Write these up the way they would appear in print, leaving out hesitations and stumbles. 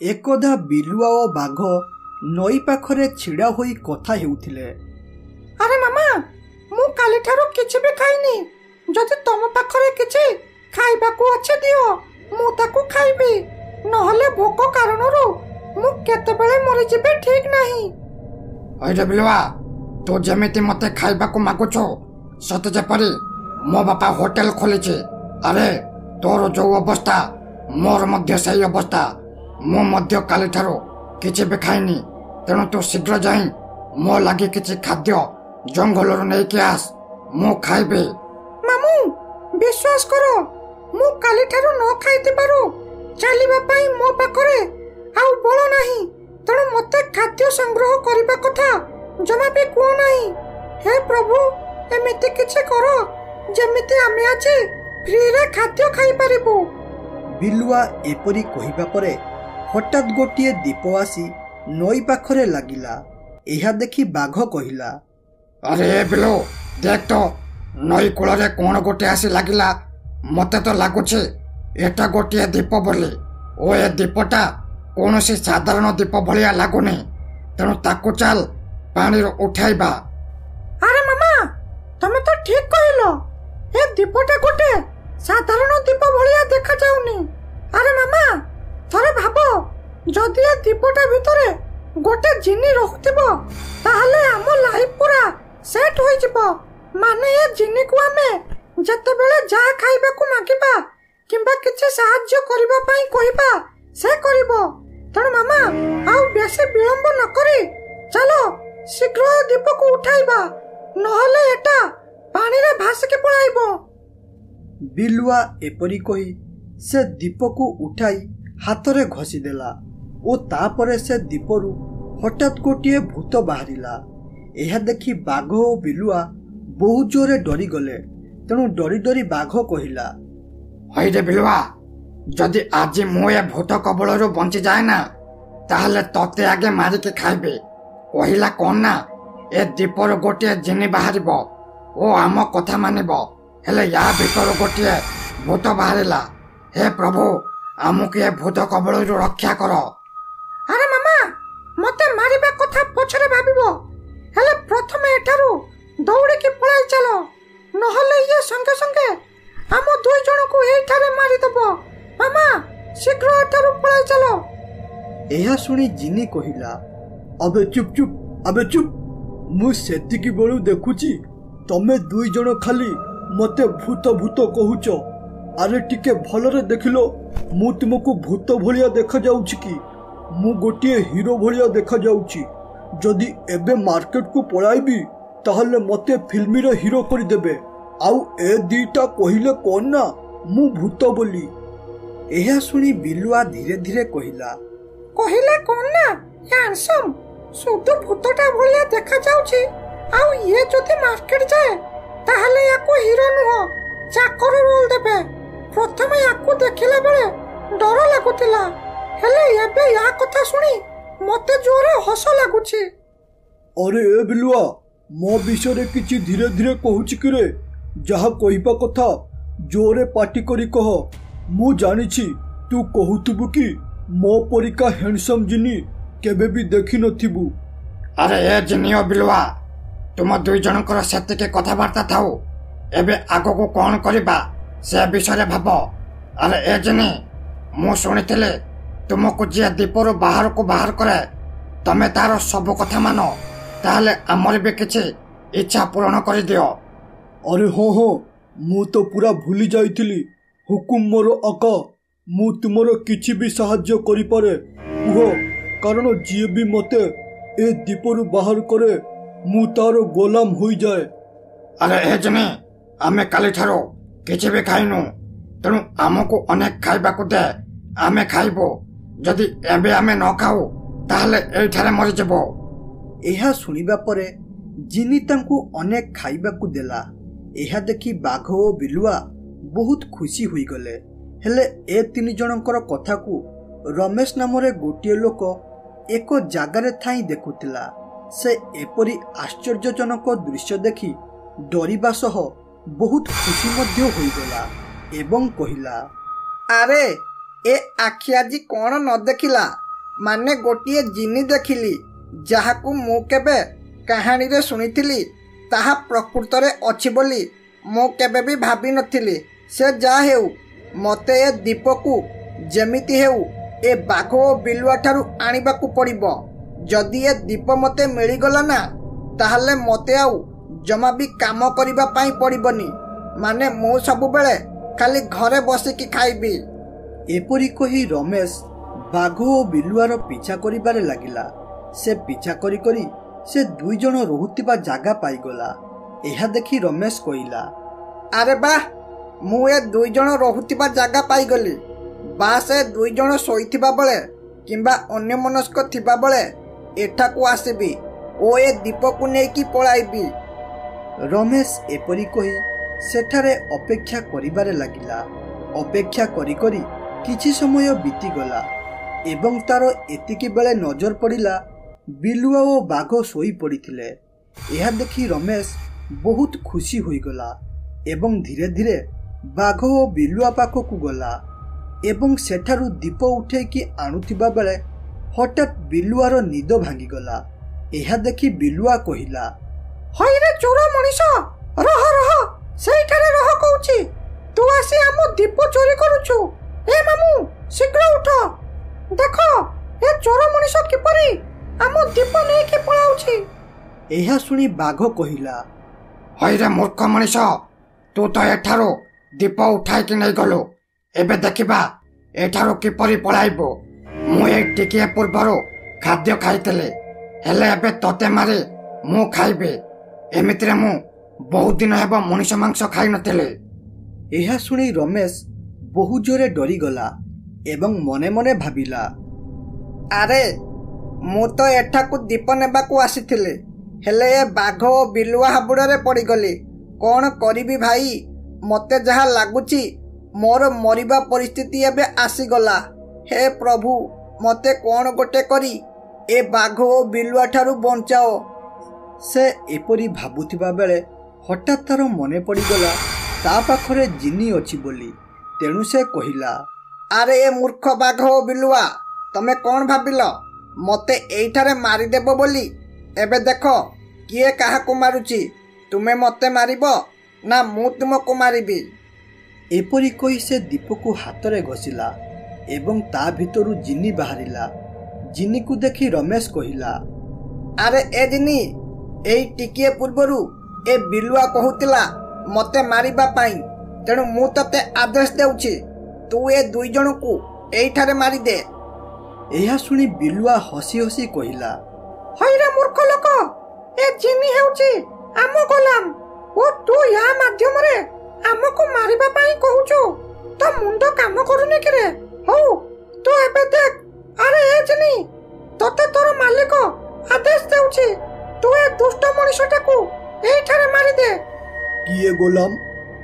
एकदा बिलुआ और बाघ नई पाखरे छिड़ा होई कथा हेउथिले। अरे मामा मु काली ठारो किछि भी खाइनी, जदि तम पाखरे किछि खाइबाकू अछि दियो मु ताकू खाइबी, नहले भोक कारणरू मु केतेबेले मरि जिबे ठीक नाही। अरे बिलुआ तो जेमिति मते खाइबाकू मागुछो सत जेपरि मो बापा होटल खोलिछि। अरे तोर जो अवस्था मोर मध्य सही अवस्था, मो मध्य काली ठारो किछि भी खाइनी, तेणु तू शीघ्र जाई मो लागि किछि खाद्य जंगलरू नै के आस, मु खाइबे। मामू विश्वास करो मु काली ठारो न खाइतिबारु चलिबा पई मो पाखरे आउ बळ नाही, तेणु मते खाद्य संग्रह करिबा कथा जमा भी को नाही। हे प्रभु एमिति किछि करो जेमिति आमे आछि फ्री रे खाद्य खाइ परिबो। बिलुआ एपरी कहिबा परे हठात गोटिए दीप आसी नई पाखरे लागिला। एहा देखि बाघ कहिला, अरे बिलो देख तो नई कूଳରେ कोन गोटे आसी लागिला, मते तो लागुछि एटा गोटिए दीप बोली, ओ ए दीपटा कौनसी साधारण दीप भलिया लागुनी, तेणु ताकू चल पानी रो उठाइबा। अरे मामा तमे तो ठीक कहिलो, ए दीपटा गोटे साधारण दीप भलिया देखा जाउनी। अरे मामा थरे भाबो जदि ए दीपटा भितरे गोटे जिनी रहुतिबो ताहले हमो लाइफ पूरा सेट होई जिवो, माने ए जिनी को हमें जते बेले जा खाइबा को मागिबा किंबा किछि सहाय्य करिबा पई कहिबा से करिवो। तण मामा आउ बेसी विलंब न करी चलो शीघ्र ए दीप को उठाइबा, नहले एटा पानी रे भास के पळाइबो। बिलुआ एपरी कही से दीप को उठाई हाथरे घसी देला ओ तापरे से दीपरू हठात गोटिए भूत बाहरिला। एहा देखि बाघ ओ बिलुआ बहुत जोरे डरी गले, तेणु डरी डरी बाघ कहिला, हईरे बिलुआ जदि आज मु ए भूत कबलरू बंची जाए ना ताहले तते आगे मारी के खाइबे। कहिला कोन ना ए दीपर गोटिए जिनी बाहरिबो, ओ आम कथा मानिबो, हेले या भीतर गोटिए भूत बाहरिला। हे प्रभु आमुके ए भूत कबलरू रक्षा करो। अरे मामा मते मारिबा कथा पछरे भाबिबो, हेले प्रथमे एठारू दौड़ी के पळाई चलो, नहले ये संगे संगे हम दुई जण को एठारे मारि दबो। मामा शीघ्र एठारू पळाई चलो। एहा सुनी जिनी कहिला, अबे चुप चुप अबे चुप, मु सेतिकी बेलू देखुची तमे दुई जण खाली मते भूत भूत कहूच। अरे टिके भलरे देखिलो मु तुमको भूत भलिया देखा जाउछि कि मु गोटिए हीरो भलिया देखा जाउछि। जदि एबे मार्केट को पळाइबी ताहले मते फिल्मी रे हीरो करि देबे। आउ ए दीटा कहिले कोन ना मु भूत बोली। एहा सुनी बिलुआ धीरे धीरे कहिला, कहिले कोन ना हैंडसम सुदु भूतटा भलिया देखा जाउछि, आउ ये जदि मार्केट जाए ताहले याको हीरो नुह चाकर रोल देबे। प्रथमे याको देखिला बेले डर लागुतिला, हेले एबे या कथा सुनी मते जोरे हस लागुछि। अरे ए बिलुआ मो विषय किछि धीरे धीरे कहूछि कि रे, जहा कहिबा कथा जोरे पार्टी करी कह। मु जानिछि तू कहूतबु कि मो परिका हैंडसम जिनी केबे भी देखि नथिबु। अरे ए जिनियो बिलुआ तुम दुई जनकर सेतिके कथाबार्ता थाउ, एबे आगो को कोन करिबा से विषय भाब। अरे ए जिनी मु सुनिथिले तुमको जे दीपरू बाहर को बाहर करे तमे तार सब कथा मानो, ताहले हमर भी किछि इच्छा पूर्ण कर दियो। अरे हाँ हाँ मु तो पूरा भूली जाइथिली, हुकुम मोर आका, मु तुमरो किछि भी सहाय्य करि पारे कुह, कारण जे भी मते ए दीपरू बाहर करे मु तारो गोलाम होई जाए। अरे ए जने आमे काली ठारो किछि भी खाइनु, तेणु आमको अनेक खाइबाकू दे, आमे खाइबो। जदि एबे आमे न खाऊ ताहले एठारे मरि जेबो। एहा सुनिबा परे जिनी तांकू अनेक खाइबाकू देला। एहा देखि बाघ ओ बिलुआ बहुत खुशी होई गले। हेले ए तीन जनकर कथा को रमेश नामरे गोटिए लोक एक जागारे थाई देखुतिला। से एपरी आश्चर्यजनक दृश्य देखि डरिबा सह बहुत खुशी मध्य होई गला एवं कहिला, अरे ए आखि आजी कोन न देखिला ମାନେ ଗୋଟିଏ ଜିନି ଦେଖିଲି ଯାହାକୁ ମୁଁ କେବେ କାହାଣୀରେ ଶୁଣିଥିଲି ତାହା ପ୍ରକୃତରେ ଅଛି ବୋଲି ମୁଁ କେବେ ବି ଭାବିନଥିଲି। ସେ ଯାହା ହେଉ ମୋତେ ଏ ଦୀପକୁ ଯେମିତି ହେଉ ଏ ବାଘ ଓ ବିଲୁଆ ଠାରୁ ଆଣିବାକୁ ପଡ଼ିବ। ଯଦି ଏ ଦୀପ ମୋତେ ମିଳିଗଲା ନା ତାହେଲେ ମୋତେ ଆଉ ଜମା ବି କାମ କରିବା ପାଇଁ ପଡ଼ିବନି। ମାନେ ମୁଁ ସବୁବେଳେ ଖାଲି ଘରେ ବସିକି ଖାଇବି। ଏପରି କହି ରମେଶ ବାଘ ଓ ବିଲୁଆର ପିଛା କରିବାରେ ଲାଗିଲା। ସେ ପିଛା କରି କରି ସେ ଦୁଇ ଜଣ ରହୁଥିବା ଜାଗା ପାଇଗଲା। ଏହା ଦେଖି ରମେଶ କହିଲା, ଆରେ ବାଃ, ମୁଁ ଏ ଦୁଇ ଜଣ ରହୁଥିବା ଜାଗା ପାଇଗଲି। ବାସ୍ ସେ ଦୁଇ ଜଣ ଶୋଇଥିବା ବେଳେ କିମ୍ବା ଅନ୍ୟମନସ୍କ ଥିବା ବେଳେ ଏଠାକୁ ଆସିବି ଓ ଏ ଦୀପକୁ ନେଇକି ପଳାଇବି। ରମେଶ ଏପରି କହି ସେଠାରେ ଅପେକ୍ଷା କରିବାରେ ଲାଗିଲା। ଅପେକ୍ଷା କରି କରି କିଛି ସମୟ ବିତିଗଲା ଏବଂ ତାର ଏତିକି ବେଳେ ନଜର ପଡ଼ିଲା ବିଲୁଆ ଓ ବାଘ ଶୋଇ ପଡ଼ିଥିଲେ। ଏହା ଦେଖି ରମେଶ ବହୁତ ଖୁସି ହୋଇଗଲା ଏବଂ ଧୀରେ ଧୀରେ ବାଘ ଓ ବିଲୁଆ ପାଖକୁ ଗଲା ଏବଂ ସେଠାରୁ ଦୀପ ଉଠେଇକି ଆଣୁଥିବା ବେଳେ ହଠାତ୍ ବିଲୁଆର ନିଦ ଭାଙ୍ଗିଗଲା। ଏହା ଦେଖି ବିଲୁଆ କହିଲା, ହଇରେ ଚୋର ମଣିଷ, ରହ ରହ, ସେଇଠାରେ ରହ କହୁଛି। ତୁ ଆସି ଆମ ଦୀପ ଚୋରି କରୁଛୁ। ଏ ମାମୁଁ, ଶୀଘ୍ର ଉଠ। ଦେଖ ଏ ଚୋର ମଣିଷ କିପରି ଆମ ଦୀପ ନେଇକି ପଳାଉଛି। ଏହା ଶୁଣି ବାଘ କହିଲା, ହଇରେ ମୂର୍ଖ ମଣିଷ, ତୁ ତ ଏଠାରୁ ଦୀପ ଉଠାଇକି ନେଇଗଲୁ। ଏବେ ଦେଖିବା ଏଠାରୁ କିପରି ପଳାଇବୁ। ମୁଁ ଏଇ ଟିକିଏ ପୂର୍ବରୁ ଖାଦ୍ୟ ଖାଇଥିଲି, ହେଲେ ଏବେ ତତେ ମାରି ମୁଁ ଖାଇବି। ଏମିତିରେ ମୁଁ ବହୁତ ଦିନ ହେବ ମଣିଷ ମାଂସ ଖାଇନଥିଲି। ଏହା ଶୁଣି ରମେଶ ବହୁ ଜୋରେ ଡରିଗଲା ଏବଂ ମନେ ମନେ ଭାବିଲା, ଆରେ ମୁଁ ତ ଏଠାକୁ ଦୀପ ନେବାକୁ ଆସିଥିଲି, ହେଲେ ଏ ବାଘ ଓ ବିଲୁଆ ହାବୁଡ଼ରେ ପଡ଼ିଗଲି। କ'ଣ କରିବି ଭାଇ? ମୋତେ ଯାହା ଲାଗୁଛି ମୋର ମରିବା ପରିସ୍ଥିତି ଏବେ ଆସିଗଲା। ହେ ପ୍ରଭୁ, ମୋତେ କ'ଣ ଗୋଟେ କରି ଏ ବାଘ ଓ ବିଲୁଆ ଠାରୁ ବଞ୍ଚାଅ। ସେ ଏପରି ଭାବୁଥିବା ବେଳେ ହଠାତ୍ ତାର ମନେ ପଡ଼ିଗଲା ତା ପାଖରେ ଜିନି ଅଛି ବୋଲି। ତେଣୁ ସେ କହିଲା, ଆରେ ଏ ମୂର୍ଖ ବାଘ ଓ ବିଲୁଆ, ତମେ କ'ଣ ଭାବିଲ ମୋତେ ଏଇଠାରେ ମାରିଦେବ ବୋଲି? ଏବେ ଦେଖ କିଏ କାହାକୁ ମାରୁଛି। ତୁମେ ମୋତେ ମାରିବ ନା ମୁଁ ତୁମକୁ ମାରିବି? ଏପରି କହି ସେ ଦୀପକୁ ହାତରେ ଘଷିଲା ଏବଂ ତା ଭିତରୁ ଜିନି ବାହାରିଲା। ଜିନିକୁ ଦେଖି ରମେଶ କହିଲା, ଆରେ ଏ ଜିନି, ଏଇ ଟିକିଏ ପୂର୍ବରୁ ଏ ବିଲୁଆ କହୁଥିଲା ମୋତେ ମାରିବା ପାଇଁ। ତେଣୁ ମୁଁ ତତେ ଆଦେଶ ଦେଉଛି, ତୁ ଏ ଦୁଇ ଜଣଙ୍କୁ ଏଇଠାରେ ମାରିଦେ। ଏହା ଶୁଣି ବିଲୁଆ ହସି ହସି କହିଲା, ହଇରେ ମୂର୍ଖ ଲୋକ, ଏ ଜିନି ହେଉଛି ଆମ ଗୋଲାମ ଓ ତୁ ୟା ମାଧ୍ୟମରେ ଆମକୁ ମାରିବା ପାଇଁ କହୁଛୁ। ତ ମୁଣ୍ଡ କାମ କରୁନି କିରେ? ହଉ ତୁ ଏବେ ଦେଖ। ଆରେ ଏ ଜିନି, ତତେ ତୋର ମାଲିକ ଆଦେଶ ଦେଉଛି, ତୁ ଏ ଦୁଷ୍ଟ ମଣିଷଟାକୁ ଏଇଠାରେ ମାରିଦେ। କିଏ ଗୋଲାମ?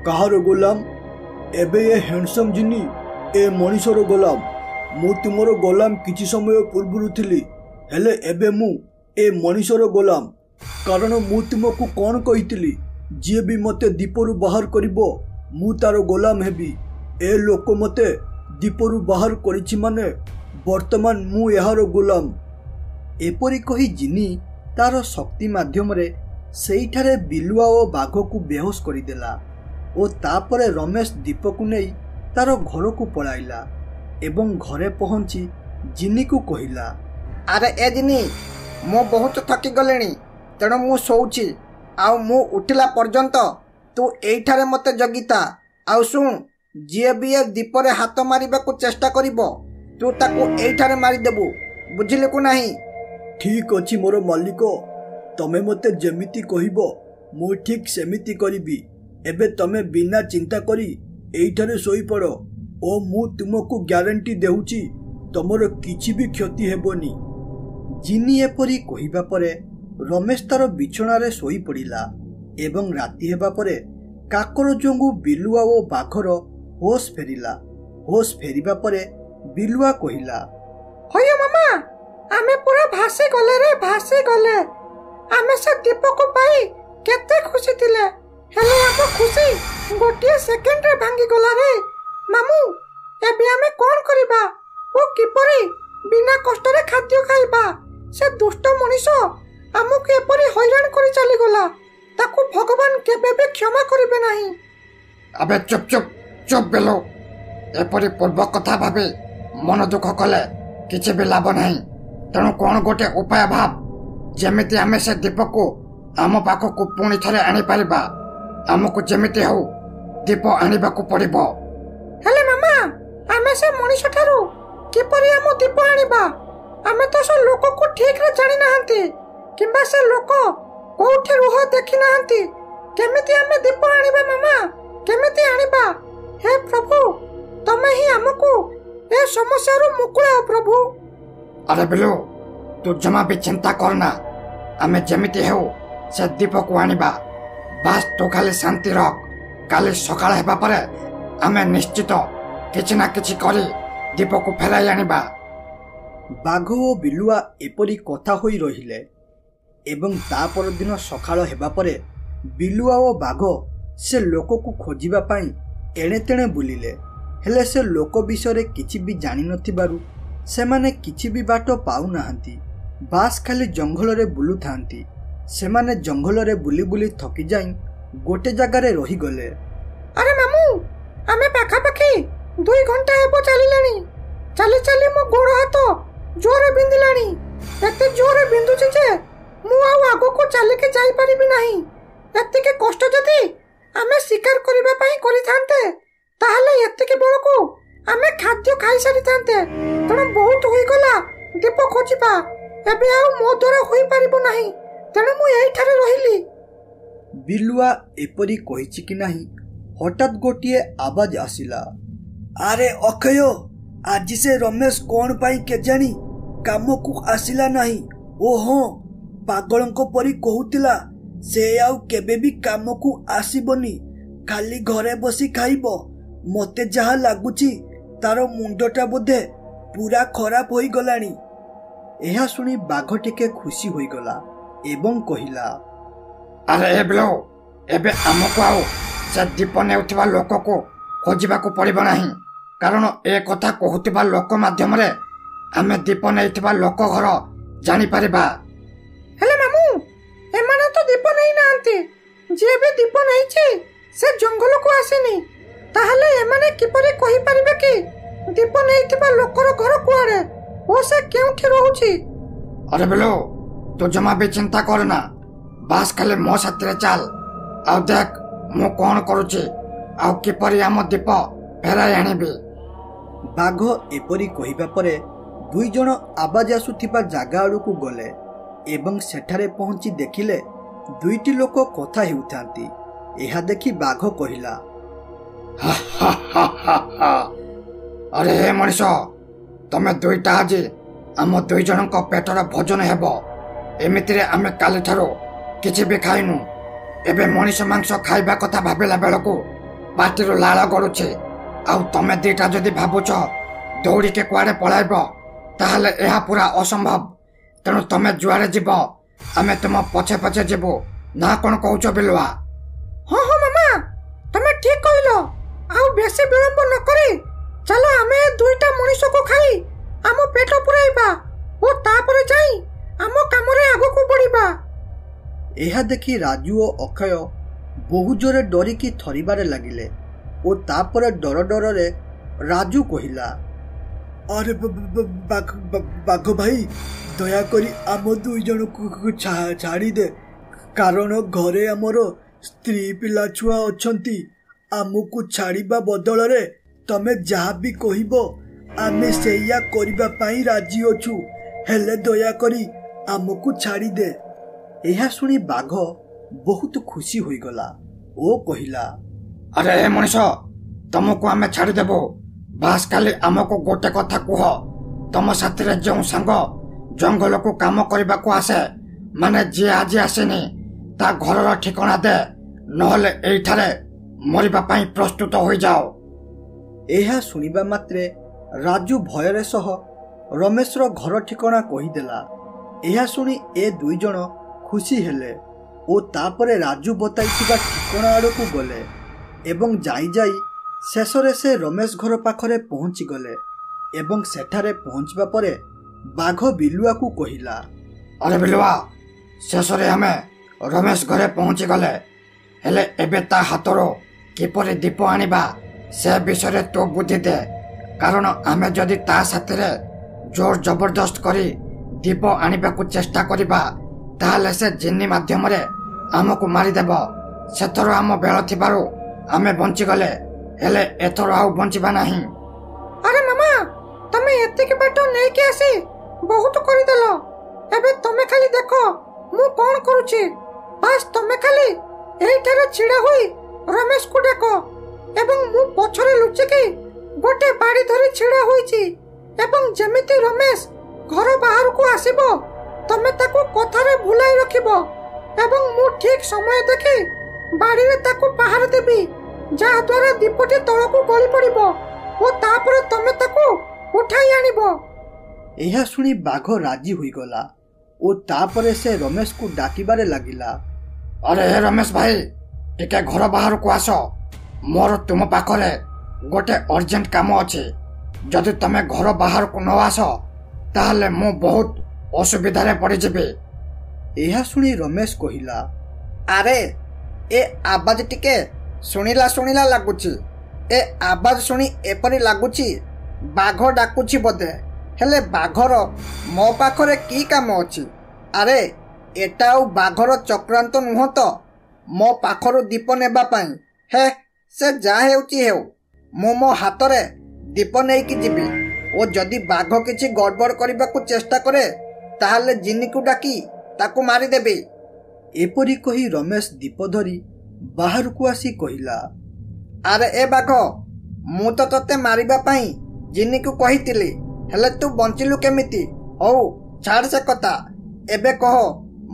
କାହାର ଗୋଲାମ? ଏବେ ଏ ହ୍ୟାଣ୍ଡସମ୍ ଜିନି ଏ ମଣିଷର ଗୋଲାମ। ମୁଁ ତୁମର ଗୋଲାମ କିଛି ସମୟ ପୂର୍ବରୁ ଥିଲି, ହେଲେ ଏବେ ମୁଁ ଏ ମଣିଷର ଗୋଲାମ। କାରଣ ମୁଁ ତୁମକୁ କ'ଣ କହିଥିଲି, ଯିଏ ବି ମୋତେ ଦୀପରୁ ବାହାର କରିବ ମୁଁ ତାର ଗୋଲାମ ହେବି। ଏ ଲୋକ ମୋତେ ଦୀପରୁ ବାହାର କରିଛି ମାନେ ବର୍ତ୍ତମାନ ମୁଁ ଏହାର ଗୋଲାମ। ଏପରି କହି ଜିନି ତାର ଶକ୍ତି ମାଧ୍ୟମରେ ସେଇଠାରେ ବିଲୁଆ ଓ ବାଘକୁ ବେହୋସ କରିଦେଲା ଓ ତାପରେ ରମେଶ ଦୀପକୁ ନେଇ ତାର ଘରକୁ ପଳାଇଲା ଏବଂ ଘରେ ପହଞ୍ଚି ଜିନିକୁ କହିଲା, ଆରେ ଏ ଜିନି, ମୁଁ ବହୁତ ଥକିଗଲିଣି, ତେଣୁ ମୁଁ ଶୋଉଛି। ଆଉ ମୁଁ ଉଠିଲା ପର୍ଯ୍ୟନ୍ତ ତୁ ଏଇଠାରେ ମୋତେ ଜଗିଥା। ଆଉ ଶୁଣ, ଯିଏ ବି ଏ ଦୀପରେ ହାତ ମାରିବାକୁ ଚେଷ୍ଟା କରିବ ତୁ ତାକୁ ଏଇଠାରେ ମାରିଦେବୁ, ବୁଝିଲୁ କି ନାହିଁ? ଠିକ୍ ଅଛି ମୋର ମାଲିକ, ତମେ ମୋତେ ଯେମିତି କହିବ ମୁଁ ଠିକ୍ ସେମିତି କରିବି। ଏବେ ତମେ ବିନା ଚିନ୍ତା କରି ଏଇଠାରେ ଶୋଇପଡ଼ ଓ ମୁଁ ତୁମକୁ ଗ୍ୟାରେଣ୍ଟି ଦେଉଛି ତମର କିଛି ବି କ୍ଷତି ହେବନି। ଜିନି ଏପରି କହିବା ପରେ ରମେଶ ତାର ବିଛଣାରେ ଶୋଇପଡ଼ିଲା ଏବଂ ରାତି ହେବା ପରେ କାକର ଯୋଗୁଁ ବିଲୁଆ ଓ ବାଘର ହୋସ୍ ଫେରିଲା। ହୋସ୍ ଫେରିବା ପରେ ବିଲୁଆ କହିଲା, ହଇ ମାମା, ଆମେ ପୁରା ଭାସି ଗଲେ ରେ, ଭାସି ଗଲେ। ଆମେ ସେ ଦୀପକୁ ପାଇ କେତେ ଖୁସି ଥିଲେ, ହେଲେ ଆମ ଖୁସି ଗୋଟିଏ ସେକେଣ୍ଡରେ ଭାଙ୍ଗିଗଲା ରେ। ମାମୁଁ, ଏବେ ଆମେ କ'ଣ କରିବା ଓ କିପରି ବିନା କଷ୍ଟରେ ଖାଦ୍ୟ ଖାଇବା। ସେ ଦୁଷ୍ଟ ମଣିଷ ଆମକୁ ଏପରି ହଇରାଣ କରି ଚାଲିଗଲା। ତାକୁ ଭଗବାନ କେବେ ବି କ୍ଷମା କରିବେ ନାହିଁ। ଆବେ ଚୁପ୍ ଚୁପ୍ ଚୁପ୍ ବେଲୁ। ଏପରି ପୂର୍ବ କଥା ଭାବି ମନ ଦୁଃଖ କଲେ କିଛି ବି ଲାଭ ନାହିଁ। ତେଣୁ କ'ଣ ଗୋଟେ ଉପାୟ ଭାବ, ଯେମିତି ଆମେ ସେ ଦୀପକୁ ଆମ ପାଖକୁ ପୁଣି ଥରେ ଆଣିପାରିବା। ଆମକୁ ଯେମିତି ହଉ ଦୀପ ଆଣିବାକୁ ପଡ଼ିବ। ହେଲେ ମାମା, ଆମେ ସେ ମଣିଷ ଠାରୁ କିପରି ଆମ ଦୀପ ଆଣିବା? ଆମେ ତ ସେ ଲୋକକୁ ଠିକରେ ଜାଣି ନାହାନ୍ତି, କିମ୍ବା ସେ ଲୋକ କୋଉଠି ରୁହ ଦେଖି ନାହାନ୍ତି। କେମିତି ଆମେ ଦୀପ ଆଣିବା ମାମା? କେମିତି ଆଣିବା? ହେ ପ୍ରଭୁ, ତମେ ହିଁ ଆମକୁ ଏ ସମସ୍ୟାରୁ ମୁକୁଳାଅ ପ୍ରଭୁ। ଆରେ ବିଲୁ, ତୁ ଜମା ବି ଚିନ୍ତା କରନା। ଆମେ ଯେମିତି ହେଉ ସେ ଦୀପକୁ ଆଣିବା। ବାସ୍ ତୁ ଖାଲି ଶାନ୍ତି ରଖ। କାଲି ସକାଳ ହେବା ପରେ ଆମେ ନିଶ୍ଚିତ କିଛି ନା କିଛି କରି ଦୀପକୁ ଫେରାଇ ଆଣିବା। ବାଘ ଓ ବିଲୁଆ ଏପରି କଥା ହୋଇ ରହିଲେ ଏବଂ ତା ପରଦିନ ସକାଳ ହେବା ପରେ ବିଲୁଆ ଓ ବାଘ ସେ ଲୋକକୁ ଖୋଜିବା ପାଇଁ ଏଣେ ତେଣେ ବୁଲିଲେ। ହେଲେ ସେ ଲୋକ ବିଷୟରେ କିଛି ବି ଜାଣିନଥିବାରୁ ସେମାନେ କିଛି ବି ବାଟ ପାଉନାହାନ୍ତି। ବାସ୍ ଖାଲି ଜଙ୍ଗଲରେ ବୁଲୁଥାନ୍ତି। ସେମାନେ ଜଙ୍ଗଲରେ ବୁଲି ବୁଲି ଥକି ଯାଇ ଗୋଟେ ଜାଗାରେ ରହିଗଲେ। ଆରେ ମାମୁଁ, ଆମେ ପାଖାପାଖି 2 ଘଣ୍ଟା ହେବ ଚାଲିଲାଣି। ଚାଲି ଚାଲି ମୋ ଗୋଡ଼ ହାତ ଜୋରେ ବିନ୍ଧିଲାଣି। ଏତେ ଜୋରେ ବିନ୍ଧୁଛି ଯେ ମୁଁ ଆଉ ଆଗକୁ ଚାଲିକି ଯାଇପାରିବି ନାହିଁ। ଏତିକି କଷ୍ଟ ଯଦି ଆମେ ଶିକାର କରିବା ପାଇଁ କରିଥାନ୍ତେ, ତାହେଲେ ଏତିକି ବେଳକୁ ଆମେ ଖାଦ୍ୟ ଖାଇସାରିଥାନ୍ତେ। ତେଣୁ ବହୁତ ହୋଇଗଲା ଦୀପ ଖୋଜିବା। ଏବେ ଆଉ ମୋ ଦ୍ୱାରା ହୋଇପାରିବ ନାହିଁ। ତେଣୁ ମୁଁ ଏଇଠାରେ ରହିଲି। ବିଲୁଆ ଏପରି କହିଛି କି ନାହିଁ, ହଠାତ୍ ଗୋଟିଏ ଆବାଜ ଆସିଲା। ଆରେ ଅକ୍ଷୟ, ଆଜି ସେ ରମେଶ କ'ଣ ପାଇଁ କେଜାଣି କାମକୁ ଆସିଲା ନାହିଁ। ଓହୋ, ପାଗଳଙ୍କ ପରି କହୁଥିଲା ସେ ଆଉ କେବେ ବି କାମକୁ ଆସିବନି, ଖାଲି ଘରେ ବସି ଖାଇବ। ମତେ ଯାହା ଲାଗୁଛି ତାର ମୁଣ୍ଡଟା ବୋଧେ ପୁରା ଖରାପ ହୋଇଗଲାଣି। ଏହା ଶୁଣି ବାଘ ଟିକେ ଖୁସି ହୋଇଗଲା ଏବଂ କହିଲା, ଆରେ ଏ ବିଲୁ, ଏବେ ଆମକୁ ଆଉ ସେ ଦୀପ ନେଉଥିବା ଲୋକକୁ ଖୋଜିବାକୁ ପଡ଼ିବ ନାହିଁ। କାରଣ ଏ କଥା କହୁଥିବା ଲୋକ ମାଧ୍ୟମରେ ଆମେ ଦୀପ ନେଇଥିବା ଲୋକ ଘର ଜାଣିପାରିବା। ହେଲେ ମାମୁଁ, ଏମାନେ ତ ଦୀପ ନେଇନାହାନ୍ତି। ଯିଏ ବି ଦୀପ ନେଇଛି ସେ ଜଙ୍ଗଲକୁ ଆସିନି। ତାହେଲେ ଏମାନେ କିପରି କହିପାରିବେ କି ଦୀପ ନେଇଥିବା ଲୋକର ଘର କୁଆଡ଼େ ଓ ସେ କେଉଁଠି ରହୁଛି? ଆରେ ବିଲୁ, ତୁ ଜମା ବି ଚିନ୍ତା କରନା। ବାସ୍ ଖାଲି ମୋ ସାଥିରେ ଚାଲ, ଆଉ ଦେଖ ମୁଁ କ'ଣ କରୁଛି, ଆଉ କିପରି ଆମ ଦୀପ ଫେରାଇ ଆଣିବି। ବାଘ ଏପରି କହିବା ପରେ 2 ଜଣ ଆବାଜ ଆସୁଥିବା ଜାଗା ଆଡ଼କୁ ଗଲେ ଏବଂ ସେଠାରେ ପହଞ୍ଚି ଦେଖିଲେ 2ଟି ଲୋକ କଥା ହେଉଥାନ୍ତି। ଏହା ଦେଖି ବାଘ କହିଲା, ଆରେ ହେ ମଣିଷ, ତମେ 2ଟା ଆଜି ଆମ 2 ଜଣଙ୍କ ପେଟର ଭୋଜନ ହେବ। ଏମିତିରେ ଆମେ କାଲିଠାରୁ କିଛି ବି ଖାଇନୁ। ଏବେ ମଣିଷ ମାଂସ ଖାଇବା କଥା ଭାବିଲା ବେଳକୁ ପାଟିରୁ ଲାଳ ଗଡୁଛି। ଆଉ ତମେ 2ଟା ଯଦି ଭାବୁଛ ଦୌଡ଼ିକି କୁଆଡ଼େ ପଳାଇବ, ତାହେଲେ ଏହା ପୁରା ଅସମ୍ଭବ। ତେଣୁ ତମେ ଯୁଆଡ଼େ ଯିବ ଆମେ ତୁମ ପଛେ ପଛେ ଯିବୁ। ନା କ'ଣ କହୁଛ ବିଲୁଆ? ହଁ ହଁ ମାମା, ତମେ ଠିକ କହିଲ। ଆଉ ବେଶୀ ବିଳମ୍ବ ନ କରି ଚାଲ ଆମେ 2ଟା ମଣିଷକୁ ଖାଇ ଆମ ପେଟ ପୁରାଇବା ଓ ତାପରେ ଯାଇ ଆମ କାମରେ ଆଗକୁ ବଢିବା। ଏହା ଦେଖି ରାଜୁ ଓ ଅକ୍ଷୟ ବହୁ ଜୋରେ ଡରିକି ଥରିବାରେ ଲାଗିଲେ ଓ ତାପରେ ଡର ଡରରେ ରାଜୁ କହିଲା, ଆରେ ବାଘ ଭାଇ, ଦୟାକରି ଆମ 2 ଜଣକୁ ଛାଡ଼ିଦେ। କାରଣ ଘରେ ଆମର ସ୍ତ୍ରୀ ପିଲା ଛୁଆ ଅଛନ୍ତି। ଆମକୁ ଛାଡ଼ିବା ବଦଳରେ ତମେ ଯାହା ବି କହିବ ଆମେ ସେଇଆ କରିବା ପାଇଁ ରାଜି ଅଛୁ। ହେଲେ ଦୟାକରି ଆମକୁ ଛାଡ଼ିଦେ। ଏହା ଶୁଣି ବାଘ ବହୁତ ଖୁସି ହୋଇଗଲା ଓ କହିଲା, ଆରେ ଏ ମଣିଷ, ତମକୁ ଆମେ ଛାଡ଼ିଦେବୁ। ବାସ୍ ଖାଲି ଆମକୁ ଗୋଟେ କଥା କୁହ, ତମ ସାଥିରେ ଯେଉଁ ସାଙ୍ଗ ଜଙ୍ଗଲକୁ କାମ କରିବାକୁ ଆସେ, ମାନେ ଯିଏ ଆଜି ଆସିନି, ତା ଘରର ଠିକଣା ଦେ, ନହେଲେ ଏଇଠାରେ ମରିବା ପାଇଁ ପ୍ରସ୍ତୁତ ହୋଇଯାଅ। ଏହା ଶୁଣିବା ମାତ୍ରେ ରାଜୁ ଭୟରେ ସହ ରମେଶର ଘର ଠିକଣା କହିଦେଲା। ଏହା ଶୁଣି ଏ 2 ଜଣ ଖୁସି ହେଲେ ଓ ତାପରେ ରାଜୁ ବତାଇଥିବା ଠିକଣା ଆଡ଼କୁ ଗଲେ ଏବଂ ଯାଇ ଯାଇ ଶେଷରେ ସେ ରମେଶ ଘର ପାଖରେ ପହଞ୍ଚିଗଲେ ଏବଂ ସେଠାରେ ପହଞ୍ଚିବା ପରେ ବାଘ ବିଲୁଆକୁ କହିଲା, अरे बिलुआ शेष आम रमेश घरे पहुंची गले हेले एबे ता हाथरो किपरि दीप आनिबा से विषय तो बुद्धि दे कारण आमे जदि ता साथरे जोर जबरदस्त करी दीप आनिबा को चेष्टा करिबा ताहले से जिन्नी माध्यम रे आमको मारिदेब सेथर आम बेल थिबारु आमे बंची गले हेले एथर आउ बंचिबा नाही। अरे मामा तमे एतिक बाट नै के आसी बहुत करि देलो एबे तमे खाली देखो मु कोन करूची बस तमे खाली एठारे छिड़ा होई रमेश को देखो एवं मु पछरे लुचि के गोटे बाड़ी धरी छिड़ा होईची एवं जेमिति रमेश घर बाहर को आसीबो तमे ताको कथारे भुलाई रखिबो एवं मु ठीक समय देखि बाड़ी रे ताको पहाड़ देबी जा द्वारा दीपटी तळको गली पड़िबो ओ तापर तमे ताको उठाई आनिबो। एहा सुनी बाघ राजी होईगला ओ तापरे से रमेश को डाकिबारे लागिला। अरे हे रमेश भाई टिके घर बाहर को आस मोर तुम पाखरे गोटे अर्जेंट काम अच्छे जदि तमे घर बाहर को न आस ताहले मु बहुत असुविधा पड़ जिबे। एहा सुनी रमेश कहिला, अरे ए आवाज टिके शुणिला शुणिला लगुची ए आवाज शुणी एपरी लगुची बाघ डाकुची बोधे हेले बाघर मो पाखरे की काम अच्छी। अरे एटा आउ बाघर चक्रांत नुह तो मो पाखरु दीप नेबा पाई हे से जा हेउची हेउ मु मो हातरे दीप नेकी जिबी ओ जदि बाघ किछि गड़बड़ करबा को चेष्टा करे ताहले जिनी को डाकी ताकू मारी देबे। एपरी कही रमेश दीप धरी बाहर को आसी कहिला, अरे ए बाघ मु तो तते मारिबा पाई जिनी को कहितिली हेले तू बंचिलु केमिति हौ छाड़ से कथा एबे कह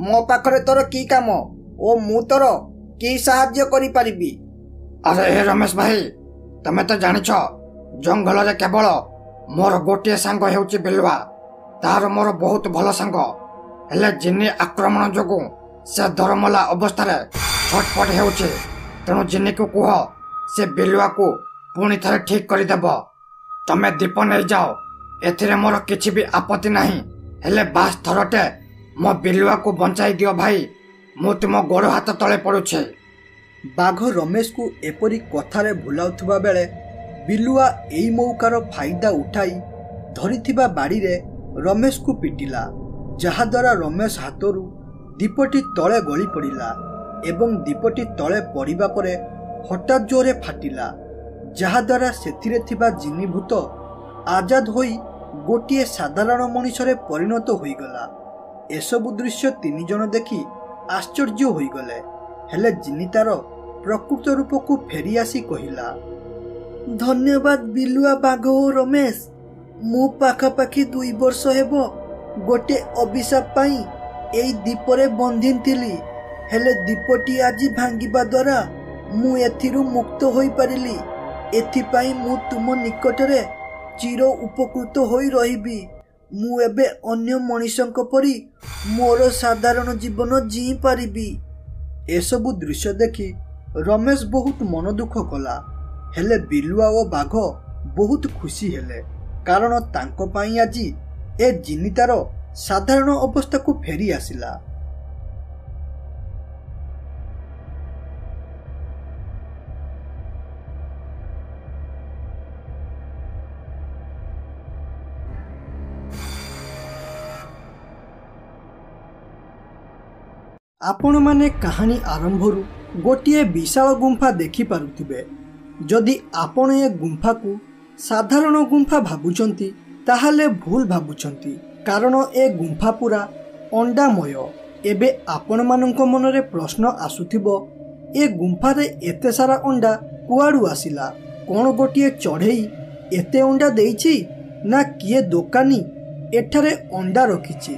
मो पाखरे तोर की काम ओ मु तोर की सहाय्य करि परिबी। अरे हे रमेश भाई तमे तो जानिछ जंगल रे केवल मोर गोटे सांग हेउची बिलुआ तार मोर बहुत भल सांग हेले जिनी आक्रमण जोगु से धरमला अवस्था रे छटपट हेउची तेणु जिनी को कुह से बिलुआ को पुणी थरे ठीक करि देबो तमे दीप नै जाओ एथिरे मोर किछि भी आपत्ति नाही हेले बास थरटे मो बिलुआ को बंचाई दियो भाई मु तुम गोड़ हाथ तले पड़ुछे। बाघ रमेश को एपरी कथारे भुलाउथुबा बेले बिलुआ एई मौकार फायदा उठाई धरिथिबा बाड़ी रे रमेश को पिटिला जहा द्वारा रमेश हाथरू दीपटी तले गली पड़िला एवं दीपटी तले पड़िबा परे हठात जोरे फाटिला जहा द्वारा सेथिरे थिबा जिनीभूत आजाद होई गोटिए साधारण मनुष्य परिणत होईगला। एसबु दृश्य तीन जन देखि आश्चर्य होईगले हेले जिनी तार प्रकृत रूप को फेरी आसी कहिला, धन्यवाद बिलुआ बाघ ओ रमेश मु पाखापाखि 2 वर्ष हेबो गोटे अभिशाप पाई एई दीपरे बंधिन थिली हेले दीपटी आज भांगिबा द्वारा मु एथिरु मुक्त होई परिली एथिपाई मु तुम निकटरे चिर उपकृत होई रहिबी मु एबे अन्य मनुष्यक परी मोर साधारण जीवन जी पारिबी। एसबु दृश्य देखि रमेश बहुत मन दुख कला हेले बिलुआ ओ बाघ बहुत खुशी हेले कारण तांको पाई आजी ए जिनी तार साधारण अवस्था को फेरी आसिला। आपण माने कहानी आरंभरू गोटे विशाल गुंफा देखि पारुथिबे जदि आपण ए गुंफा को साधारण गुंफा भाबुचंती ताहाले भूल भाबुचंती कारण ए गुंफा पूरा अंडामय। एबे आपण मानक मनरे प्रश्न आसुथिबो ए गुंफा रे एते सारा अंडा कुआडू आसिला कोन गोटे चढ़ई एते अंडा देइछि ना किए दोकानी एठारे अंडा रखिछि।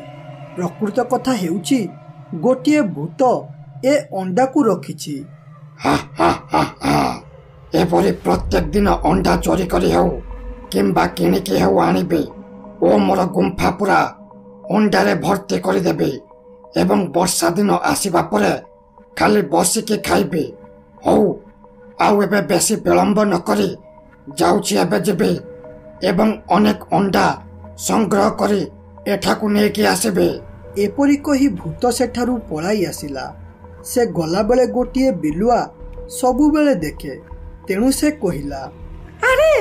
प्रकृत कथा हेउछि गोटे भूत ए अंडा को रखिछि। एपरी प्रत्येक दिन अंडा चोरी करी हो किंबा किणिकी हो आनिबे ओ मोर गुंफा पूरा अंडारे भर्ती करदेबे एवं वर्षा दिन आसीबा परे खाली बसिके खाइबे हो आउ एबे बेसी विलंब न करी जाउछि एबे जेबे एवं अनेक अंडा संग्रह करी ଏଠାକୁ ନେଇକି ଆସିବେ। ଏପରି କହି ଭୂତ ସେଠାରୁ ପଳାଇ ଆସିଲା। ସେ ଗଲାବେଳେ ଗୋଟିଏ ବିଲୁଆ ସବୁବେଳେ ଦେଖେ, ତେଣୁ ସେ କହିଲା, ଆରେ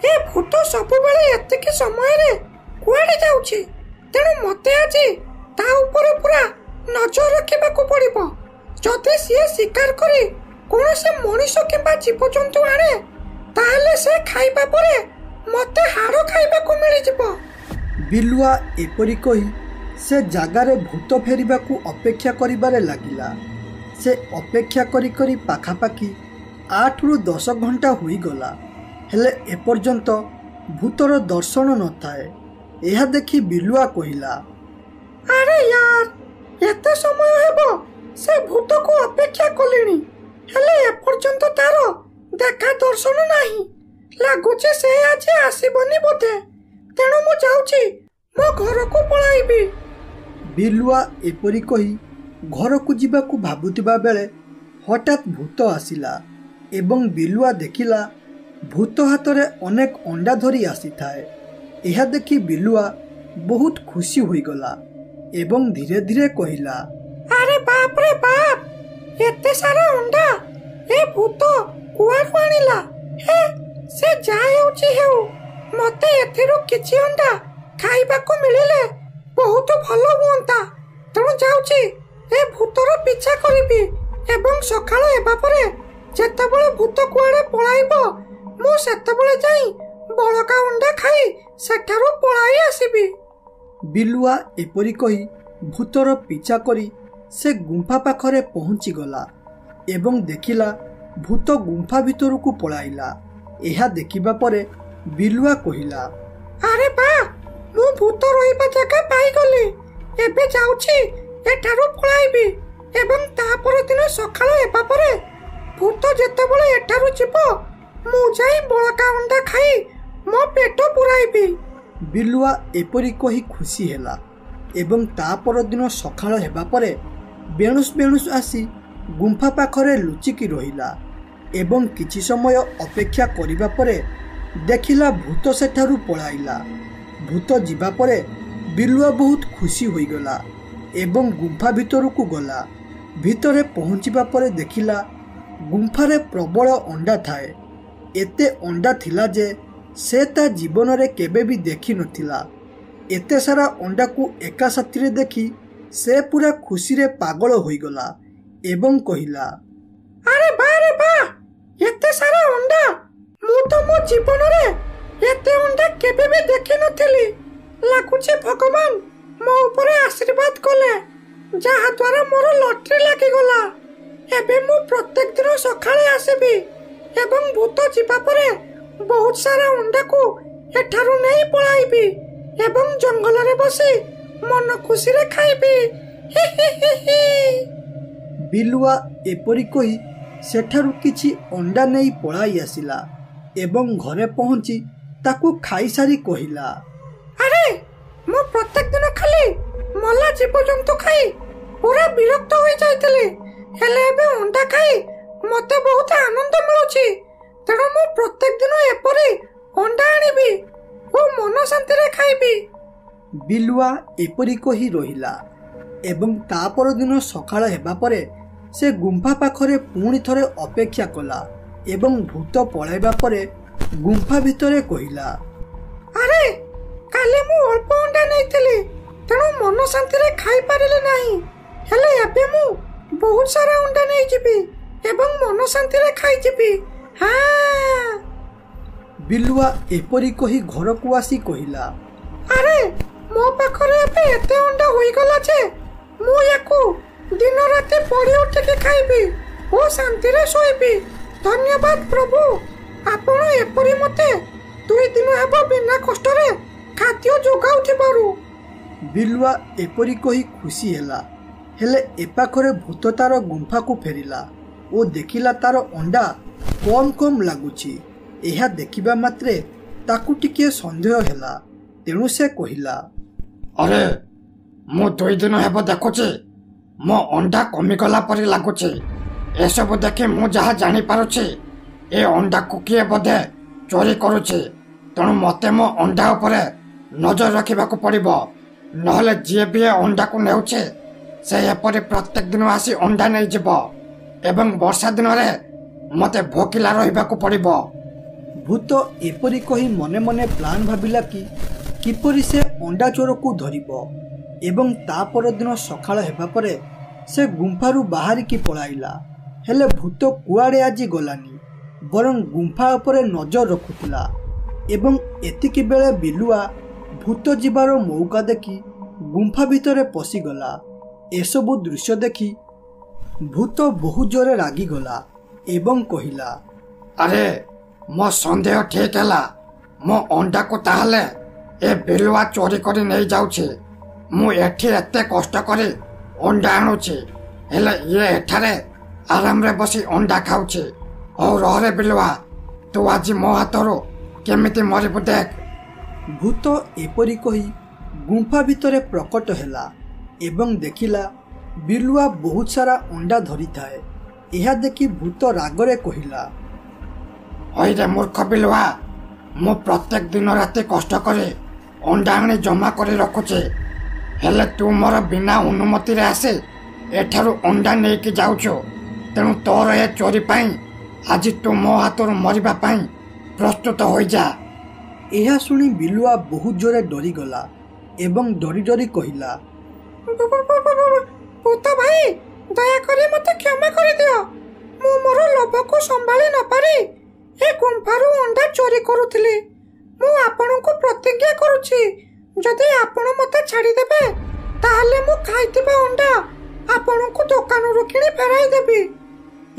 ଏ ଭୂତ ସବୁବେଳେ ଏତିକି ସମୟରେ କୁଆଡେ ଯାଉଛି? ତେଣୁ ମତେ ଆଜି ତା ଉପରେ ପୁରା ନଜର ରଖିବାକୁ ପଡିବ। ଯଦି ସିଏ ଶିକାର କରି କୌଣସି ମଣିଷ କିମ୍ବା ଜୀବଜନ୍ତୁ ଆଣେ, ତାହେଲେ ସେ ଖାଇବା ପରେ ମତେ ହାଡ଼ ଖାଇବାକୁ ମିଳିଯିବ। ବିଲୁଆ ଏପରି କହି ସେ ଜାଗାରେ ଭୂତ ଫେରିବାକୁ ଅପେକ୍ଷା କରିବାରେ ଲାଗିଲା। ସେ ଅପେକ୍ଷା କରି କରି ପାଖାପାଖି 8ରୁ 10 ଘଣ୍ଟା ହୋଇଗଲା, ହେଲେ ଏପର୍ଯ୍ୟନ୍ତ ଭୂତର ଦର୍ଶନ ନଥାଏ। ଏହା ଦେଖି ବିଲୁଆ କହିଲା, ଆରେ ୟାର, ଏତେ ସମୟ ହେବ ସେ ଭୂତକୁ ଅପେକ୍ଷା କଲିଣି, ହେଲେ ଏପର୍ଯ୍ୟନ୍ତ ତାର ଦେଖା ଦର୍ଶନ ନାହିଁ। ଲାଗୁଛି ସେ ଆଜି ଆସିବନି ବୋଧେ। ତେଣୁ ମୁଁ ଯାଉଛି, ମୋ ଘରକୁ ପଳାଇବି। ବିଲୁଆ ଏପରି କହି ଘରକୁ ଯିବାକୁ ଭାବୁଥିବା ବେଳେ ହଠାତ୍ ଭୂତ ଆସିଲା ଏବଂ ବିଲୁଆ ଦେଖିଲା ଭୂତ ହାତରେ ଅନେକ ଅଣ୍ଡା ଧରି ଆସିଥାଏ। ଏହା ଦେଖି ବିଲୁଆ ବହୁତ ଖୁସି ହୋଇଗଲା ଏବଂ ଧୀରେ ଧୀରେ କହିଲା, ଆରେ ବାପ ରେ ବାପ, ଏତେ ସାରା ଅଣ୍ଡା ଏ ଭୂତ କୁଆଡୁ ଆଣିଲା? ହେ, ସେ ଯାହା ହେଉଛି ହେଉ, ମତେ ଏଥିରୁ କିଛି ଅଣ୍ଡା ଖାଇବାକୁ ମିଳିଲେ ବହୁତ ଭଲ ହୁଅନ୍ତା। ତେଣୁ ଯାଉଛି, ଏ ଭୂତର ପିଛା କରିବି ଏବଂ ସକାଳ ହେବା ପରେ ଯେତେବେଳେ ଭୂତ କୁଆଡେ ପଳାଇବ, ମୁଁ ସେତେବେଳେ ଯାଇ ବଳକା ଅଣ୍ଡା ଖାଇ ସେଠାରୁ ପଳାଇ ଆସିବି। ବିଲୁଆ ଏପରି କହି ଭୂତର ପିଛା କରି ସେ ଗୁମ୍ଫା ପାଖରେ ପହଞ୍ଚିଗଲା ଏବଂ ଦେଖିଲା ଭୂତ ଗୁମ୍ଫା ଭିତରକୁ ପଳାଇଲା। ଏହା ଦେଖିବା ପରେ ବିଲୁଆ କହିଲା, ଆରେ ବା, ମୁଁ ଭୂତ ରହିବା ଜାଗା ପାଇଗଲି। ଏବେ ଯାଉଛି, ଏଠାରୁ ପଳାଇବି ଏବଂ ତା ପରଦିନ ସକାଳ ହେବା ପରେ ଭୂତ ଯେତେବେଳେ ଏଠାରୁ ଯିବ, ମୁଁ ଯାଇ ବଳକା ଅଣ୍ଡା ଖାଇ ମୋ ପେଟ ପୁରାଇବି। ବିଲୁଆ ଏପରି କହି ଖୁସି ହେଲା ଏବଂ ତା ପରଦିନ ସକାଳ ହେବା ପରେ ବେଣୁସ ବେଣୁସ ଆସି ଗୁମ୍ଫା ପାଖରେ ଲୁଚିକି ରହିଲା ଏବଂ କିଛି ସମୟ ଅପେକ୍ଷା କରିବା ପରେ ଦେଖିଲା ଭୂତ ସେଠାରୁ ପଳାଇଲା। ଭୂତ ଯିବା ପରେ ବିଲୁଆ ବହୁତ ଖୁସି ହୋଇଗଲା ଏବଂ ଗୁମ୍ଫା ଭିତରକୁ ଗଲା। ଭିତରେ ପହଞ୍ଚିବା ପରେ ଦେଖିଲା ଗୁମ୍ଫାରେ ପ୍ରବଳ ଅଣ୍ଡା ଥାଏ। ଏତେ ଅଣ୍ଡା ଥିଲା ଯେ ସେ ତା ଜୀବନରେ କେବେ ବି ଦେଖିନଥିଲା। ଏତେ ସାରା ଅଣ୍ଡାକୁ ଏକା ସାଥିରେ ଦେଖି ସେ ପୁରା ଖୁସିରେ ପାଗଳ ହୋଇଗଲା ଏବଂ କହିଲା, ଆରେ ବା ରେ ବା, ଏତେ ସାରା ଅଣ୍ଡା! ମୁଁ ତ ମୋ ଜୀବନରେ ଏତେ ଅଣ୍ଡା କେବେ ବି ଦେଖିନଥିଲି। ଲାଗୁଛି ଭଗବାନ ମୋ ଉପରେ ଆଶୀର୍ବାଦ କଲେ, ଯାହା ଦ୍ୱାରା ମୋର ଲଟରି ଲାଗିଗଲା। ଏବେ ମୁଁ ପ୍ରତ୍ୟେକ ଦିନ ସକାଳେ ଆସିବି ଏବଂ ଭୂତ ଯିବା ପରେ ବହୁତ ସାରା ଅଣ୍ଡାକୁ ଏଠାରୁ ନେଇ ପଳାଇବି ଏବଂ ଜଙ୍ଗଲରେ ବସି ମନ ଖୁସିରେ ଖାଇବି। ହି ହି ହି ହି। ବିଲୁଆ ଏପରି କହି ସେଠାରୁ କିଛି ଅଣ୍ଡା ନେଇ ପଳାଇ ଆସିଲା ଏବଂ ଘରେ ପହଞ୍ଚି ତାକୁ ଖାଇସାରି କହିଲା, ଆରେ ମୁଁ ପ୍ରତ୍ୟେକ ଦିନ ଖାଲି ମଲା ଜୀବଜନ୍ତୁ ଖାଇ ପୁରା ବିରକ୍ତ ହୋଇଯାଇଥିଲି, ହେଲେ ଏବେ ଅଣ୍ଡା ଖାଇ ମତେ ବହୁତ ଆନନ୍ଦ ମିଳୁଛି। ତେଣୁ ମୁଁ ପ୍ରତ୍ୟେକ ଦିନ ଏପରି ଅଣ୍ଡା ଆଣିବି ଓ ମନ ଶାନ୍ତିରେ ଖାଇବି। ବିଲୁଆ ଏପରି କହି ରହିଲା ଏବଂ ତା ପରଦିନ ସକାଳ ହେବା ପରେ ସେ ଗୁମ୍ଫା ପାଖରେ ପୁଣି ଥରେ ଅପେକ୍ଷା କଲା ଏବଂ ଭୂତ ପଳାଇବା ପରେ ଗୁମ୍ଫା ଭିତରେ କହିଲା, ଆରେ କାଲି ମୁଁ ଅଳ୍ପ ଅଣ୍ଡା ନେଇଥିଲି, ତେଣୁ ମନ ଶାନ୍ତିରେ ଖାଇପାରିଲି ନାହିଁ, ହେଲେ ଏବେ ମୁଁ ବହୁତ ସାରା ଅଣ୍ଡା ନେଇଯିବି ଏବଂ ମନ ଶାନ୍ତିରେ ଖାଇଯିବି। ହଁ। ବିଲୁଆ ଏପରି କହି ଘରକୁ ଆସି କହିଲା, ଆରେ ମୋ ପାଖରେ ଏବେ ଏତେ ଅଣ୍ଡା ହୋଇଗଲା ଯେ ମୁଁ ୟାକୁ ଦିନ ରାତି ପଡ଼ି ଉଠିକି ଖାଇବି ଓ ଶାନ୍ତିରେ ଶୋଇବି। ଧନ୍ୟବାଦ ପ୍ରଭୁ, ଆପଣ ଏପରି ମତେ 2 ଦିନ ହେବ ବିନା କଷ୍ଟରେ ଖାଦ୍ୟ ଯୋଗାଉଥିବାରୁ। ବିଲୁଆ ଏପରି କହି ଖୁସି ହେଲା, ହେଲେ ଏପାଖରେ ଭୂତ ତାର ଗୁମ୍ଫାକୁ ଫେରିଲା ଓ ଦେଖିଲା ତାର ଅଣ୍ଡା କମ୍ କମ୍ ଲାଗୁଛି। ଏହା ଦେଖିବା ମାତ୍ରେ ତାକୁ ଟିକିଏ ସନ୍ଦେହ ହେଲା, ତେଣୁ ସେ କହିଲା, ଆରେ ମୁଁ 2 ଦିନ ହେବ ଦେଖୁଛି ମୋ ଅଣ୍ଡା କମିଗଲା ପରି ଲାଗୁଛି। ଏସବୁ ଦେଖି ମୁଁ ଯାହା ଜାଣିପାରୁଛି, ଏ ଅଣ୍ଡାକୁ କିଏ ବୋଧେ ଚୋରି କରୁଛି। ତେଣୁ ମୋତେ ମୋ ଅଣ୍ଡା ଉପରେ ନଜର ରଖିବାକୁ ପଡ଼ିବ नहले जी भी अंडा को नेउछे से एपरि प्रत्येक दिन आसी अंडा नहीं जीव एवं वर्षा दिन में मते भोकिला रहिबाकू पड़िबो। भूत एपरी कही मने मने प्लान भाबिला कि किपरि से अंडा चोर को धरिबो एवं ता पर दिन सकाळ हेबा परे से गुंफारू बाहरिकी पळाइला। हेले भूत कुआड़े आज गलानी बरं गुंफा उपरे नजर रखुला एवं एतिकी बेले बिलुआ भूत जीवार मौका देखि गुंफा भितरे पशिगला। एसबु दृश्य देखि भूत बहु जोरे रागिगला एवं कहिला, अरे मो संदेह ठीक है, मो अंडा को ताहले ए बिलुआ चोरी करी नहीं जाउछे। मु एठी एते कष्ट करी अंडा आणुछे हेले ये एठारे आराम रे बसी अंडा खाउछे। और रहरे बिलुआ तू आज मो हाथरो केमिति मरिबु देख। भूत एपरी कही गुंफा भितरे प्रकट हैला एवं देखिला बिलुआ बहुत सारा अंडा धरी थाए। यह देखि भूत रागरे कहिला, ओइरे मूर्ख बिलुआ, मु प्रत्येक दिन राति कष्ट करे अंडा आनी जमा करे रखुछे हेले तू मोर बिना अनुमति रे आसे एठारु अंडा नहीं कि जाउछो। तेणु तोर ए चोरी पाई आज तू मो हाथर मरिबा पाई प्रस्तुत हो जा। यह सुनी बिलुआ बहुत जोरे डरी गला एवं डरी डरी कहिला, भूत भाई दया करे मते क्षमा कर दियो। मु मोर लोभ को संभाली न पारी ए गुंफारू अंडा चोरी करूथिली। मु आपन को प्रतिज्ञा करूछि जदि आपन मते छाड़ी देबे ताहले मु खाइतिबा अंडा आपन को दुकान रो किनी फेराई देबी।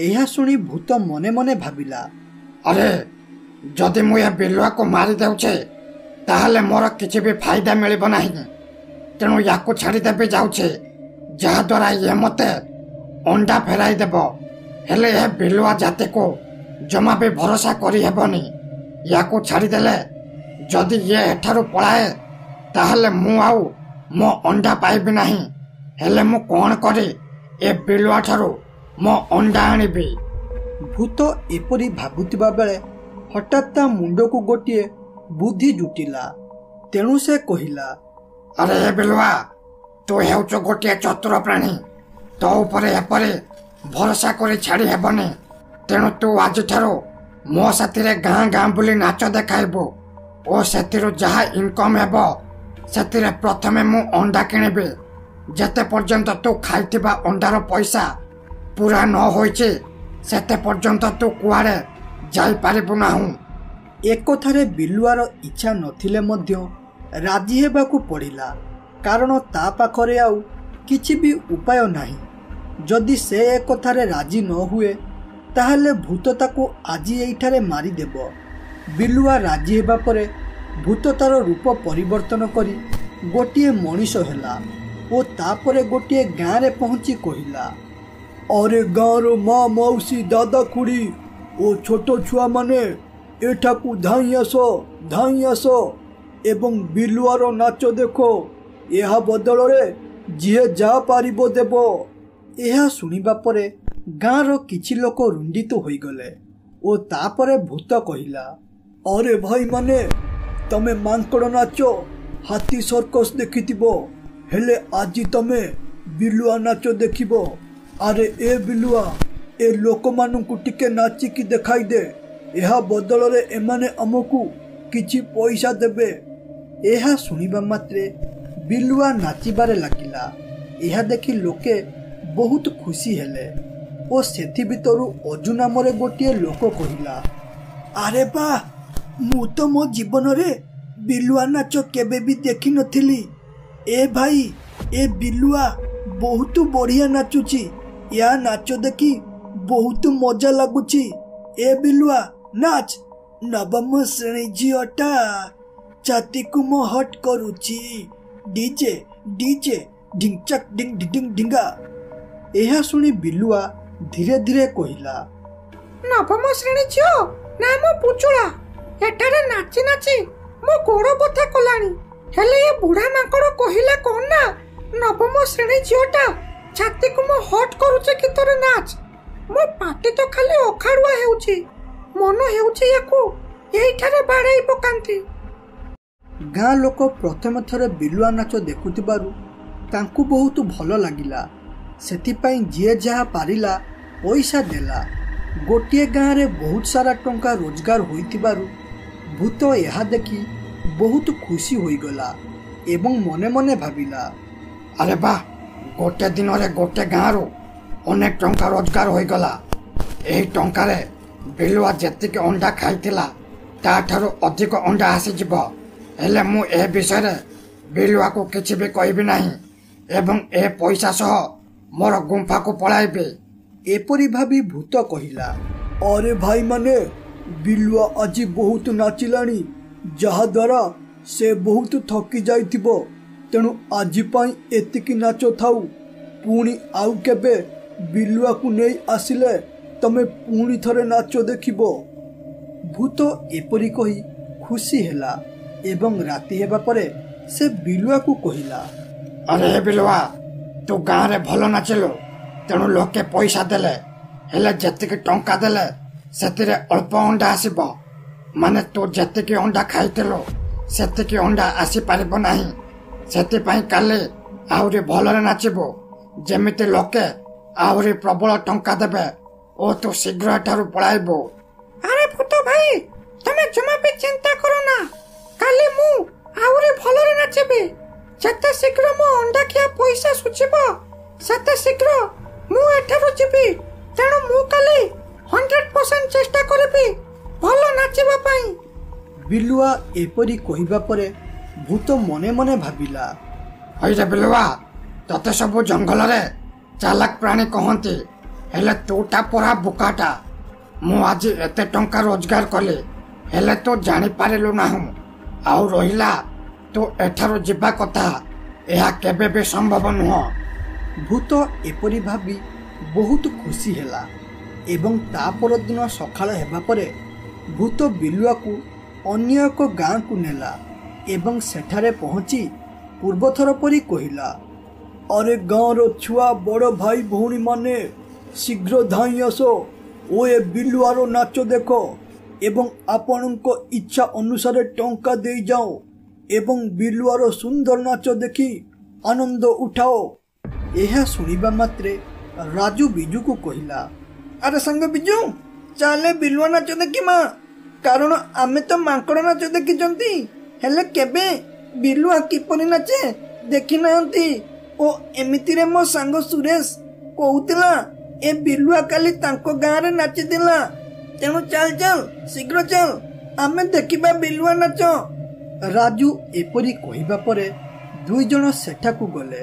यह सुनी भूत मने मने भाबिला, अरे जदि मु ए बिलुआ को मारी देउछे ताहले मोर किछि भी फायदा मिलिबो नाही। तेणु याकू छाड़ी देबे जाउछे जहा द्वारा ये मते अंडा फेराई देबो। हेले ए बिलुआ जाते को जमा भी भरोसा करी हेबनी। याकू छाड़ी देले जदि ये एठारु पळाए ताहले मु आउ मो अंडा पाइबी नाही। हेले मु कोन करी ए बिलुआ ठारू मो अंडा आनिबी। भूत एपरी भाबुतिबा बेले हठात ता मुंड को गोटिए बुद्धि जुटिला। तेणु से कहिला, अरे ए बिलुआ, तू हेउच गोटे चतुर प्राणी, तो उपरे एपरे भरोसा करी छाड़ी हेबनी। तेणु तू आज ठारू मो साथी गाँ गाँ बुली नाच देखाइबू और सेतिरु जहा इनकम हेबो सेतिरे प्रथमे मु अंडा किनिबी। जेते पर्यंत तू खाइतिबा अंडार पैसा पूरा न होइचे सेते पर्यंत तू कुआड़े जाई पारिबु नाहु। एक कथारे बिलुआर इच्छा नथिले मध्य राजी हेबाकू पड़िला, कारण ता पाखरे आउ किछि भी उपाय नाही। जदि से एक कथारे राजी न हुए ताहले भूत ताको आजी एइठारे मारी देबो। बिलुआ राजी हेबा परे भूत तार रूप परिवर्तन करी गोटिए मनीष हैला ओ तापरे गोटिए गाँ रे पहुंची कहिला, अरे गाँर माँ मौसी दादा खुड़ी ओ छोट छुआ माने एठाकू धाई आस एवं बिलुआर नाच देखो। यह बदल रे जीए जा पारिबो देबो। यह सुनिबा परे गाँर किछि लोक रुंडित होइगले ओ तापरे भूत कहिला, अरे भाई माने तमे मांकड़ नाच हाथी सर्कस देखिथिबो हेले आजी तमे बिलुआ नाच देखिबो। अरे ए बिलुआ, ए लोक मानू टिके नाचिकी देखाई दे। यह बदल रे एमाने हमकू किछि पैसा देबे। यह सुनिबा मात्रे बिलुआ नाचिबारे लागिला। यह देखि लोके बहुत खुशी हेले ओ सेथि भितरु अजु नामरे गोटिए लोक कहिला, अरे बा मु तो मो जीवन रे बिलुआ नाच केबे भी देखि नथिली। ए भाई ए बिलुआ बहुत बढ़िया नाचुची। या नाच देखी बहुत मजा लगुची। ए बिलुआ नाच। नवम श्रेणी झीटा छाती को मो हट करुची। डीजे डीजे ढिंचक डिंग डिंग ढिंगा। यह सुनी बिलुआ धीरे धीरे कहिला, नवम श्रेणी झील ना मो पुचुला एठारे नाची नाची मो गोड़ बथा कलानी। हेले ये बुढ़ा माकड़ कहिला कोन ना नवम श्रेणी झीलटा छाती को मो हट करूचे कि तोरे नाच। मो पाटी तो खाली अखाड़ुआ हेउची मन हेउची याकू एइठारे बाड़ाई पकांती। ଗାଁ ଲୋକ ପ୍ରଥମ ଥର ବିଲୁଆ ନାଚ ଦେଖୁଥିବାରୁ ତାଙ୍କୁ ବହୁତ ଭଲ ଲାଗିଲା। ସେଥିପାଇଁ ଯିଏ ଯାହା ପାରିଲା ପଇସା ଦେଲା। ଗୋଟିଏ ଗାଁରେ ବହୁତ ସାରା ଟଙ୍କା ରୋଜଗାର ହୋଇଥିବାରୁ ଭୂତ ଏହା ଦେଖି ବହୁତ ଖୁସି ହୋଇଗଲା ଏବଂ ମନେ ମନେ ଭାବିଲା, ଆରେ ବା, ଗୋଟେ ଦିନରେ ଗୋଟେ ଗାଁରୁ ଅନେକ ଟଙ୍କା ରୋଜଗାର ହୋଇଗଲା। ଏହି ଟଙ୍କାରେ ବିଲୁଆ ଯେତିକି ଅଣ୍ଡା ଖାଇଥିଲା ତାଠାରୁ ଅଧିକ ଅଣ୍ଡା ଆସିଯିବ। ହେଲେ ମୁଁ ଏ ବିଷୟରେ ବିଲୁଆକୁ କିଛି ବି କହିବି ନାହିଁ ଏବଂ ଏ ପଇସା ସହ ମୋର ଗୁମ୍ଫାକୁ ପଳାଇବି। ଏପରି ଭାବି ଭୂତ କହିଲା, ଅରେ ଭାଇମାନେ, ବିଲୁଆ ଆଜି ବହୁତ ନାଚିଲାଣି, ଯାହାଦ୍ୱାରା ସେ ବହୁତ ଥକି ଯାଇଥିବ। ତେଣୁ ଆଜି ପାଇଁ ଏତିକି ନାଚ ଥାଉ। ପୁଣି ଆଉ କେବେ ବିଲୁଆକୁ ନେଇ ଆସିଲେ ତମେ ପୁଣି ଥରେ ନାଚ ଦେଖିବ। ଭୂତ ଏପରି କହି ଖୁସି ହେଲା ଏବଂ ରାତି ହେବା ପରେ ସେ ବିଲୁଆକୁ କହିଲା, ଆରେ ବିଲୁଆ, ତୁ ଗାଁରେ ଭଲ ନାଚିଲୁ, ତେଣୁ ଲୋକେ ପଇସା ଦେଲେ। ହେଲେ ଯେତିକି ଟଙ୍କା ଦେଲେ ସେଥିରେ ଅଳ୍ପ ଅଣ୍ଡା ଆସିବ। ମାନେ ତୁ ଯେତିକି ଅଣ୍ଡା ଖାଇଥିଲୁ ସେତିକି ଅଣ୍ଡା ଆସିପାରିବ ନାହିଁ। ସେଥିପାଇଁ କାଲି ଆହୁରି ଭଲରେ ନାଚିବୁ, ଯେମିତି ଲୋକେ ଆହୁରି ପ୍ରବଳ ଟଙ୍କା ଦେବେ ଓ ତୁ ଶୀଘ୍ର ଏଠାରୁ ପଳାଇବୁ। ଆରେ ଭୂତ ଭାଇ, ତମେ ଜମା ବି ଚିନ୍ତା କର ନା। କାଲି ମୁଁ ଆହୁରି ଭଲରେ ନାଚିବି। ଯେତେ ଶୀଘ୍ର ମୋ ଅଣ୍ଡା ଖିଆ ପଇସା ସୁଝିବ ସେତେ ଶୀଘ୍ର ମୁଁ ଏଠାରୁ ଯିବି। ତେଣୁ ମୁଁ କାଲି 100% ଚେଷ୍ଟା କରିବି ଭଲ ନାଚିବା ପାଇଁ। ବିଲୁଆ ଏପରି କହିବା ପରେ ଭୂତ ମନେ ମନେ ଭାବିଲା, ହଇରେ ବିଲୁଆ, ତତେ ସବୁ ଜଙ୍ଗଲରେ ଚାଲାକ ପ୍ରାଣୀ କହନ୍ତି, ହେଲେ ତୁଟା ପରା ବୋକାଟା। ମୁଁ ଆଜି ଏତେ ଟଙ୍କା ରୋଜଗାର କଲି, ହେଲେ ତୁ ଜାଣିପାରିଲୁ ନାହିଁ। ଆଉ ରହିଲା ତୁ ଏଠାରୁ ଯିବା କଥା, ଏହା କେବେ ବି ସମ୍ଭବ ନୁହଁ। ଭୂତ ଏପରି ଭାବି ବହୁତ ଖୁସି ହେଲା ଏବଂ ତା ପରଦିନ ସକାଳ ହେବା ପରେ ଭୂତ ବିଲୁଆକୁ ଅନ୍ୟ ଏକ ଗାଁକୁ ନେଲା ଏବଂ ସେଠାରେ ପହଞ୍ଚି ପୂର୍ବଥର ପରି କହିଲା, ଅରେ ଗାଁର ଛୁଆ ବଡ଼ ଭାଇ ଭଉଣୀମାନେ, ଶୀଘ୍ର ଧାଇଁ ଆସ ଓ ଏ ବିଲୁଆର ନାଚ ଦେଖ ଏବଂ ଆପଣଙ୍କ ଇଚ୍ଛା ଅନୁସାରେ ଟଙ୍କା ଦେଇଯାଅ ଏବଂ ବିଲୁଆର ସୁନ୍ଦର ନାଚ ଦେଖି ଆନନ୍ଦ ଉଠାଅ। ଏହା ଶୁଣିବା ମାତ୍ରେ ରାଜୁ ବିଜୁକୁ କହିଲା, ଆରେ ସାଙ୍ଗ ବିଜୁ, ଚାଲେ ବିଲୁଆ ନାଚ ଦେଖିମା। କାରଣ ଆମେ ତ ମାଙ୍କଡ଼ ନାଚ ଦେଖିଛନ୍ତି, ହେଲେ କେବେ ବିଲୁଆ କିପରି ନାଚେ ଦେଖି ନାହାନ୍ତି। ଓ ଏମିତିରେ ମୋ ସାଙ୍ଗ ସୁରେଶ କହୁଥିଲା ଏ ବିଲୁଆ କାଲି ତାଙ୍କ ଗାଁରେ ନାଚିଥିଲା। ତେଣୁ ଚାଲ ଚାଲ, ଶୀଘ୍ର ଚାଲ, ଆମେ ଦେଖିବା ବିଲୁଆ ନାଚ। ରାଜୁ ଏପରି କହିବା ପରେ ଦୁଇ ଜଣ ସେଠାକୁ ଗଲେ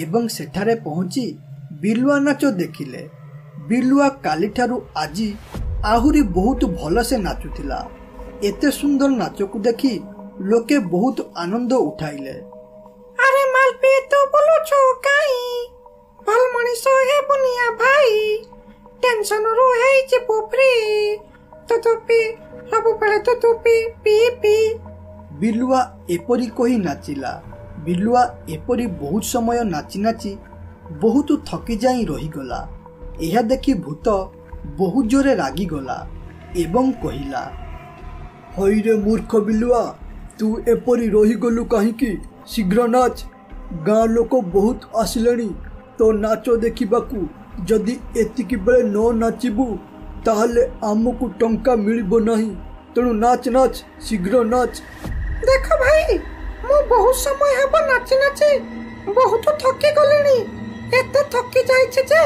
ଏବଂ ସେଠାରେ ପହଞ୍ଚି ବିଲୁଆ ନାଚ ଦେଖିଲେ। ବିଲୁଆ କାଲିଠାରୁ ଆଜି ଆହୁରି ବହୁତ ଭଲସେ ନାଚୁଥିଲା। ଏତେ ସୁନ୍ଦର ନାଚକୁ ଦେଖି ଲୋକେ ବହୁତ ଆନନ୍ଦ ଉଠାଇଲେ। ଆରେ ମାଲପି, ତୁ ବୋଲୁଛୁ କାଇଁ? ଭଲ ମଣିଷ ହେବୁନିଆ ଭାଇ, ଟେନସନରୁ ହେଇଯିବୁ ଫ୍ରି। ତୁ ପି, ସବୁବେଳେ ତୁ ପି ପି। ବିଲୁଆ ଏପରି କହି ନାଚିଲା। ବିଲୁଆ ଏପରି ବହୁତ ସମୟ ନାଚି ନାଚି ବହୁତ ଥକି ଯାଇ ରହିଗଲା। ଏହା ଦେଖି ଭୂତ ବହୁତ ଜୋରେ ରାଗିଗଲା ଏବଂ କହିଲା, ହଇରେ ମୂର୍ଖ ବିଲୁଆ, ତୁ ଏପରି ରହିଗଲୁ କାହିଁକି? ଶୀଘ୍ର ନାଚ, ଗାଁ ଲୋକ ବହୁତ ଆସିଲେଣି ତୋ ନାଚ ଦେଖିବାକୁ। ଯଦି ଏତିକି ବେଳେ ନ ନାଚିବୁ ତାହେଲେ ଆମକୁ ଟଙ୍କା ମିଳିବ ନାହିଁ। ତେଣୁ ନାଚ ନାଚ, ଶୀଘ୍ର ନାଚ। ଦେଖ ଭାଇ, ମୁଁ ବହୁତ ସମୟ ହେବ ନାଚି ନାଚି ବହୁତ ଥକି ଗଲିଣି। ଏତେ ଥକି ଯାଇଛି ଯେ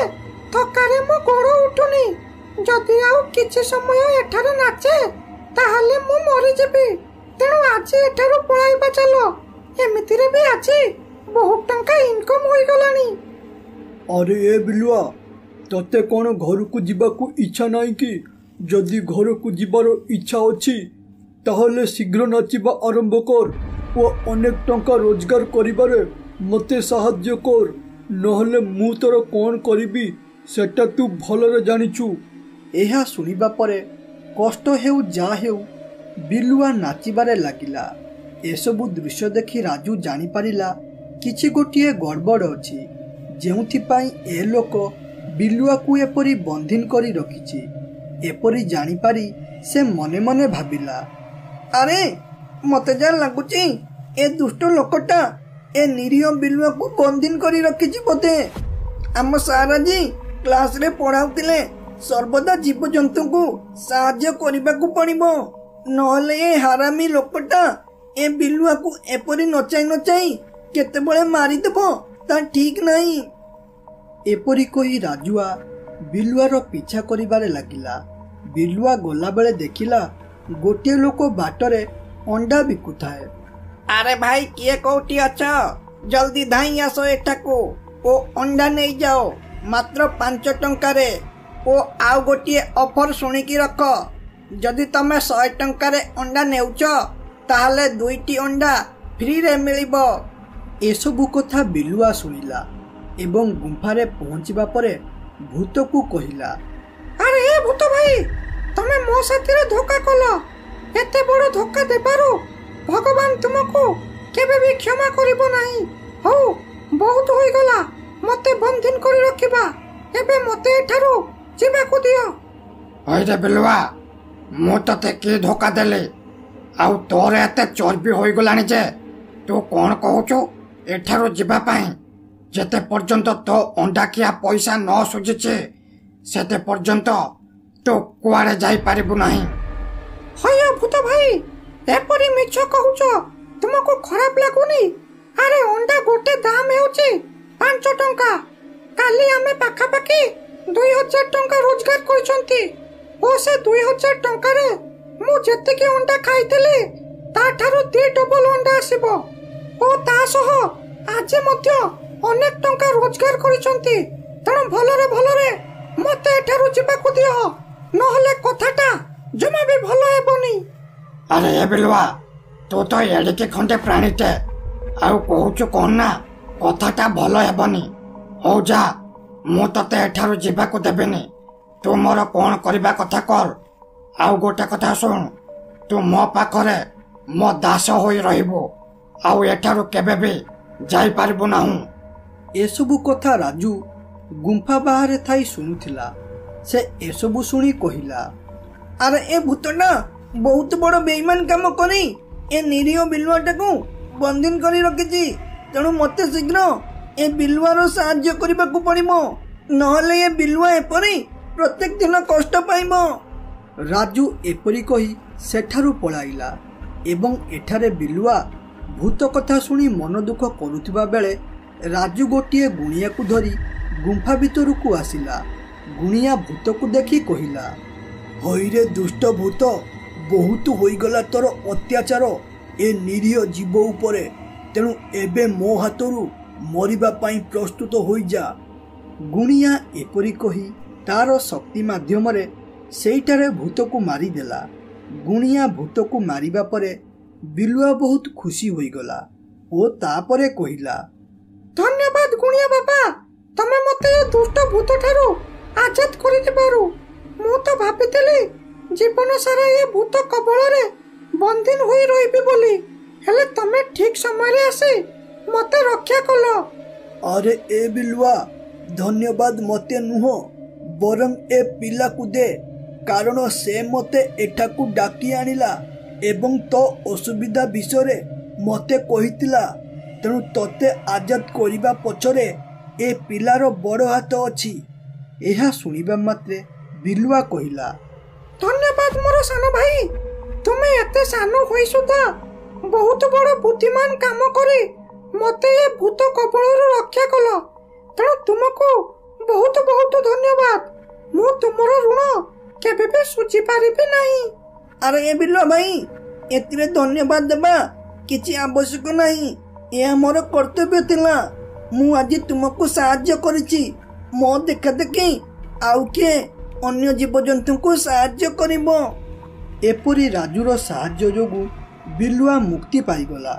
ଥକାରେ ମୋ ଗୋଡ଼ ଉଠୁନି। ଯଦି ଆଉ କିଛି ସମୟ ଏଠାରେ ନାଚେ ତାହେଲେ ମୁଁ ମରିଯିବି। ତେଣୁ ଆଜି ଏଠାରୁ ପଳାଇବା ଚାଲ। ଏମିତିରେ ବି ଆଜି ବହୁତ ଟଙ୍କା ଇନକମ୍ ହୋଇଗଲାଣି। ଆରେ ଏ ବିଲୁଆ, ତତେ କ'ଣ ଘରକୁ ଯିବାକୁ ଇଚ୍ଛା ନାହିଁ କି? ଯଦି ଘରକୁ ଯିବାର ଇଚ୍ଛା ଅଛି ତାହେଲେ ଶୀଘ୍ର ନାଚିବା ଆରମ୍ଭ କର ଓ ଅନେକ ଟଙ୍କା ରୋଜଗାର କରିବାରେ ମୋତେ ସାହାଯ୍ୟ କର। ନହେଲେ ମୁଁ ତୋର କ'ଣ କରିବି ସେଟା ତୁ ଭଲରେ ଜାଣିଛୁ। ଏହା ଶୁଣିବା ପରେ କଷ୍ଟ ହେଉ ଯାହା ହେଉ ବିଲୁଆ ନାଚିବାରେ ଲାଗିଲା। ଏସବୁ ଦୃଶ୍ୟ ଦେଖି ରାଜୁ ଜାଣିପାରିଲା କିଛି ଗୋଟିଏ ଗଡ଼ବଡ଼ ଅଛି, ଯେଉଁଥିପାଇଁ ଏ ଲୋକ ବିଲୁଆକୁ ଏପରି ବନ୍ଦିନ କରି ରଖିଛି। ଏପରି ଜାଣିପାରି ସେ ମନେ ମନେ ଭାବିଲା, ଆରେ ମତେ ଯାହା ଲାଗୁଛି ଏ ଦୁଷ୍ଟ ଲୋକଟା ଏ ନିରୀହ ବିଲୁଆକୁ ବନ୍ଦିନ କରି ରଖିଛି ବୋଧେ। ଆମ ସାର୍ ଆଜି କ୍ଲାସରେ ପଢାଉଥିଲେ ସର୍ବଦା ଜୀବଜନ୍ତୁଙ୍କୁ ସାହାଯ୍ୟ କରିବାକୁ ପଡିବ, ନହେଲେ ଏ ହାରାମି ଲୋକଟା ଏ ବିଲୁଆକୁ ଏପରି ନଚାଇ ନଚାଇ କେତେବେଳେ ମାରିଦେବ ତା ଠିକ ନାହିଁ। ଏପରି କହି ରାଜୁଆ ବିଲୁଆର ପିଛା କରିବାରେ ଲାଗିଲା। ବିଲୁଆ ଗଲାବେଳେ ଦେଖିଲା ଗୋଟିଏ ଲୋକ ବାଟରେ ଅଣ୍ଡା ବିକୁଥାଏ। ଆରେ ଭାଇ, କିଏ କୋଉଠି ଅଛ? ଜଲ୍ଦି ଧାଇଁ ଆସ ଏଠାକୁ ଓ ଅଣ୍ଡା ନେଇଯାଅ, ମାତ୍ର 5 ଟଙ୍କାରେ। ଓ ଆଉ ଗୋଟିଏ ଅଫର ଶୁଣିକି ରଖ, ଯଦି ତମେ 100 ଟଙ୍କାରେ ଅଣ୍ଡା ନେଉଛ ତାହେଲେ 2ଟି ଅଣ୍ଡା ଫ୍ରିରେ ମିଳିବ। ଏସବୁ କଥା ବିଲୁଆ ଶୁଣିଲା ଏବଂ ଗୁମ୍ଫାରେ ପହଞ୍ଚିବା ପରେ ଭୂତକୁ କହିଲା, ଆରେ ଏ ଭୂତ ଭାଇ, ତମେ ମୋ ସାଥିରେ ଧୋକା କଲ। ଏତେ ବଡ଼ ଧୋକା ଦେବାରୁ ଭଗବାନ ତୁମକୁ କେବେ ବି କ୍ଷମା କରିବ ନାହିଁ। ହଉ, ବହୁତ ହୋଇଗଲା, ମତେ ବନ୍ଦିନ କରି ରଖିବା। ଏବେ ମତେ ଏଠାରୁ ଯିବାକୁ ଦିଅ। ହଇରେ ବିଲୁଆ, ମୁଁ ତତେ କି ଧୋକା ଦେଲି? ଆଉ ତୋର ଏତେ ଚର୍ବି ହୋଇଗଲାଣି ଯେ ତୁ କ'ଣ କହୁଛୁ ଏଠାରୁ ଯିବା ପାଇଁ? ଯେତେ ପର୍ଯ୍ୟନ୍ତ ତୋ ଅଣ୍ଡାଖିଆ ପଇସା ନ ସୁଝିଛି ସେତେ ପର୍ଯ୍ୟନ୍ତ ତୁ କୁଆଡ଼େ ଯାଇପାରିବୁ ନାହିଁ। ହୟ ଭୂତ ଭାଇ, ଏପରି ମିଛ କହୁଛ, ତୁମକୁ ଖରାପ ଲାଗୁନି? ଆରେ ଅଣ୍ଡା ଗୋଟେ ଦାମ ହେଉଛି 5 ଟଙ୍କା। କାଲି ଆମେ ପାଖାପାଖି 2000 ଟଙ୍କା ରୋଜଗାର କରିଛନ୍ତି ଓ ସେ 2000 ଟଙ୍କାରେ ମୁଁ ଯେତିକି ଅଣ୍ଡା ଖାଇଥିଲି ତାଠାରୁ 2 ଡବଲ ଅଣ୍ଡା ଆସିବ। ଓ ତା ସହ ଆଜି ମଧ୍ୟ ଅନେକ ଟଙ୍କା ରୋଜଗାର କରିଛନ୍ତି। ତେଣୁ ଭଲରେ ଭଲରେ ମତେ ଏଠାରୁ ଯିବାକୁ ଦିଅ, ନହେଲେ କଥାଟା ଜମା ବି ଭଲ ହେବନି। ଆରେ ଏ ବିଲୁଆ, ତୁ ତ ଏଡ଼ିକି ଖଣ୍ଡେ ପ୍ରାଣୀଟେ, ଆଉ କହୁଛୁ କ'ଣ ନା କଥାଟା ଭଲ ହେବନି। ହଉ ଯା, ମୁଁ ତତେ ଏଠାରୁ ଯିବାକୁ ଦେବିନି। ତୁ ମୋର କ'ଣ କରିବା କଥା କର। ଆଉ ଗୋଟେ କଥା ଶୁଣ, ତୁ ମୋ ପାଖରେ ମୋ ଦାସ ହୋଇ ରହିବୁ, ଆଉ ଏଠାରୁ କେବେ ବି ଯାଇପାରିବୁ ନାହିଁ। ଏସବୁ କଥା ରାଜୁ ଗୁମ୍ଫା ବାହାରେ ଥାଇ ଶୁଣୁଥିଲା। ସେ ଏସବୁ ଶୁଣି କହିଲା, ଆରେ ଏ ଭୂତଟା ବହୁତ ବଡ଼ ବେଇମାନ କାମ କରି ଏ ନିରୀହ ବିଲୁଆଟାକୁ ବନ୍ଦିନ କରି ରଖିଛି। ତେଣୁ ମତେ ଶୀଘ୍ର ଏ ବିଲୁଆର ସାହାଯ୍ୟ କରିବାକୁ ପଡ଼ିବ, ନହେଲେ ଏ ବିଲୁଆ ଏପରି ପ୍ରତ୍ୟେକ ଦିନ କଷ୍ଟ ପାଇବ। ରାଜୁ ଏପରି କହି ସେଠାରୁ ପଳାଇଲା ଏବଂ ଏଠାରେ ବିଲୁଆ ଭୂତ କଥା ଶୁଣି ମନ ଦୁଃଖ କରୁଥିବା ବେଳେ ରାଜୁ ଗୋଟିଏ ଗୁଣିଆକୁ ଧରି ଗୁମ୍ଫା ଭିତରକୁ ଆସିଲା। ଗୁଣିଆ ଭୂତକୁ ଦେଖି କହିଲା, ହଇରେ ଦୁଷ୍ଟ ଭୂତ, ବହୁତ ହୋଇଗଲା ତୋର ଅତ୍ୟାଚାର ଏ ନିରୀହ ଜୀବ ଉପରେ। ତେଣୁ ଏବେ ମୋ ହାତରୁ ମରିବା ପାଇଁ ପ୍ରସ୍ତୁତ ହୋଇଯା। ଗୁଣିଆ ଏପରି କହି ତାର ଶକ୍ତି ମାଧ୍ୟମରେ ସେଇଠାରେ ଭୂତକୁ ମାରିଦେଲା। ଗୁଣିଆ ଭୂତକୁ ମାରିବା ପରେ ବିଲୁଆ ବହୁତ ଖୁସି ହୋଇଗଲା ଓ ତାପରେ କହିଲା, ଧନ୍ୟବାଦ ଗୁଣିଆ ବାବା, ତମେ ମତେ ଏ ଦୁଷ୍ଟ ଭୂତ ଠାରୁ ଆଜାଦ କରିଦେବାରୁ। ମୁଁ ତ ଭାବିଥିଲି ଜୀବନ ସାରା ଏ ଭୂତ କବଳରେ ବନ୍ଦିନ ହୋଇ ରହିବି ବୋଲି, ହେଲେ ତମେ ଠିକ ସମୟରେ ଆସି ମତେ ରକ୍ଷା କଲ। ଆରେ ଏ ବିଲୁଆ, ଧନ୍ୟବାଦ ମତେ ନୁହଁ, ବରଂ ଏ ପିଲାକୁ ଦେ, କାରଣ ସେ ମତେ ଏଠାକୁ ଡାକି ଆଣିଲା ଏବଂ ତୋ ଅସୁବିଧା ବିଷୟରେ ମତେ କହିଥିଲା। ତେଣୁ ତତେ ଆଜାଦ କରିବା ପଛରେ ଏ ପିଲାର ବଡ଼ ହାତ ଅଛି। ଏହା ଶୁଣିବା ମାତ୍ରେ ବିଲୁଆ କହିଲା, ଧନ୍ୟବାଦ ମୋର ସାନ ଭାଇ, ତୁମେ ଏତେ ସାନ ହୋଇ ସୁଦ୍ଧା ବହୁତ ବଡ଼ ବୁଦ୍ଧିମାନ କାମ କରି ମତେ ଏ ଭୂତ କବଳରୁ ରକ୍ଷା କଲ। ତେଣୁ ତୁମକୁ ବହୁତ ବହୁତ ଧନ୍ୟବାଦ। ମୁଁ ତୁମର ଋଣ କେବେ ବି ସୁଝି ପାରିବି ନାହିଁ। ଆରେ ଏ ବିଲୁଆ ଭାଇ, ଏଥିରେ ଧନ୍ୟବାଦ ଦେବା କିଛି ଆବଶ୍ୟକ ନାହିଁ। ଏହା ମୋର କର୍ତ୍ତବ୍ୟ ଥିଲା। ମୁଁ ଆଜି ତୁମକୁ ସାହାଯ୍ୟ କରିଛି। ମୋ ଦେଖା ଦେଖି ଆଉ କିଏ ଅନ୍ୟ ଜୀବଜନ୍ତୁଙ୍କୁ ସାହାଯ୍ୟ କରିବ। ଏପରି ରାଜୁର ସାହାଯ୍ୟ ଯୋଗୁଁ ବିଲୁଆ ମୁକ୍ତି ପାଇଗଲା।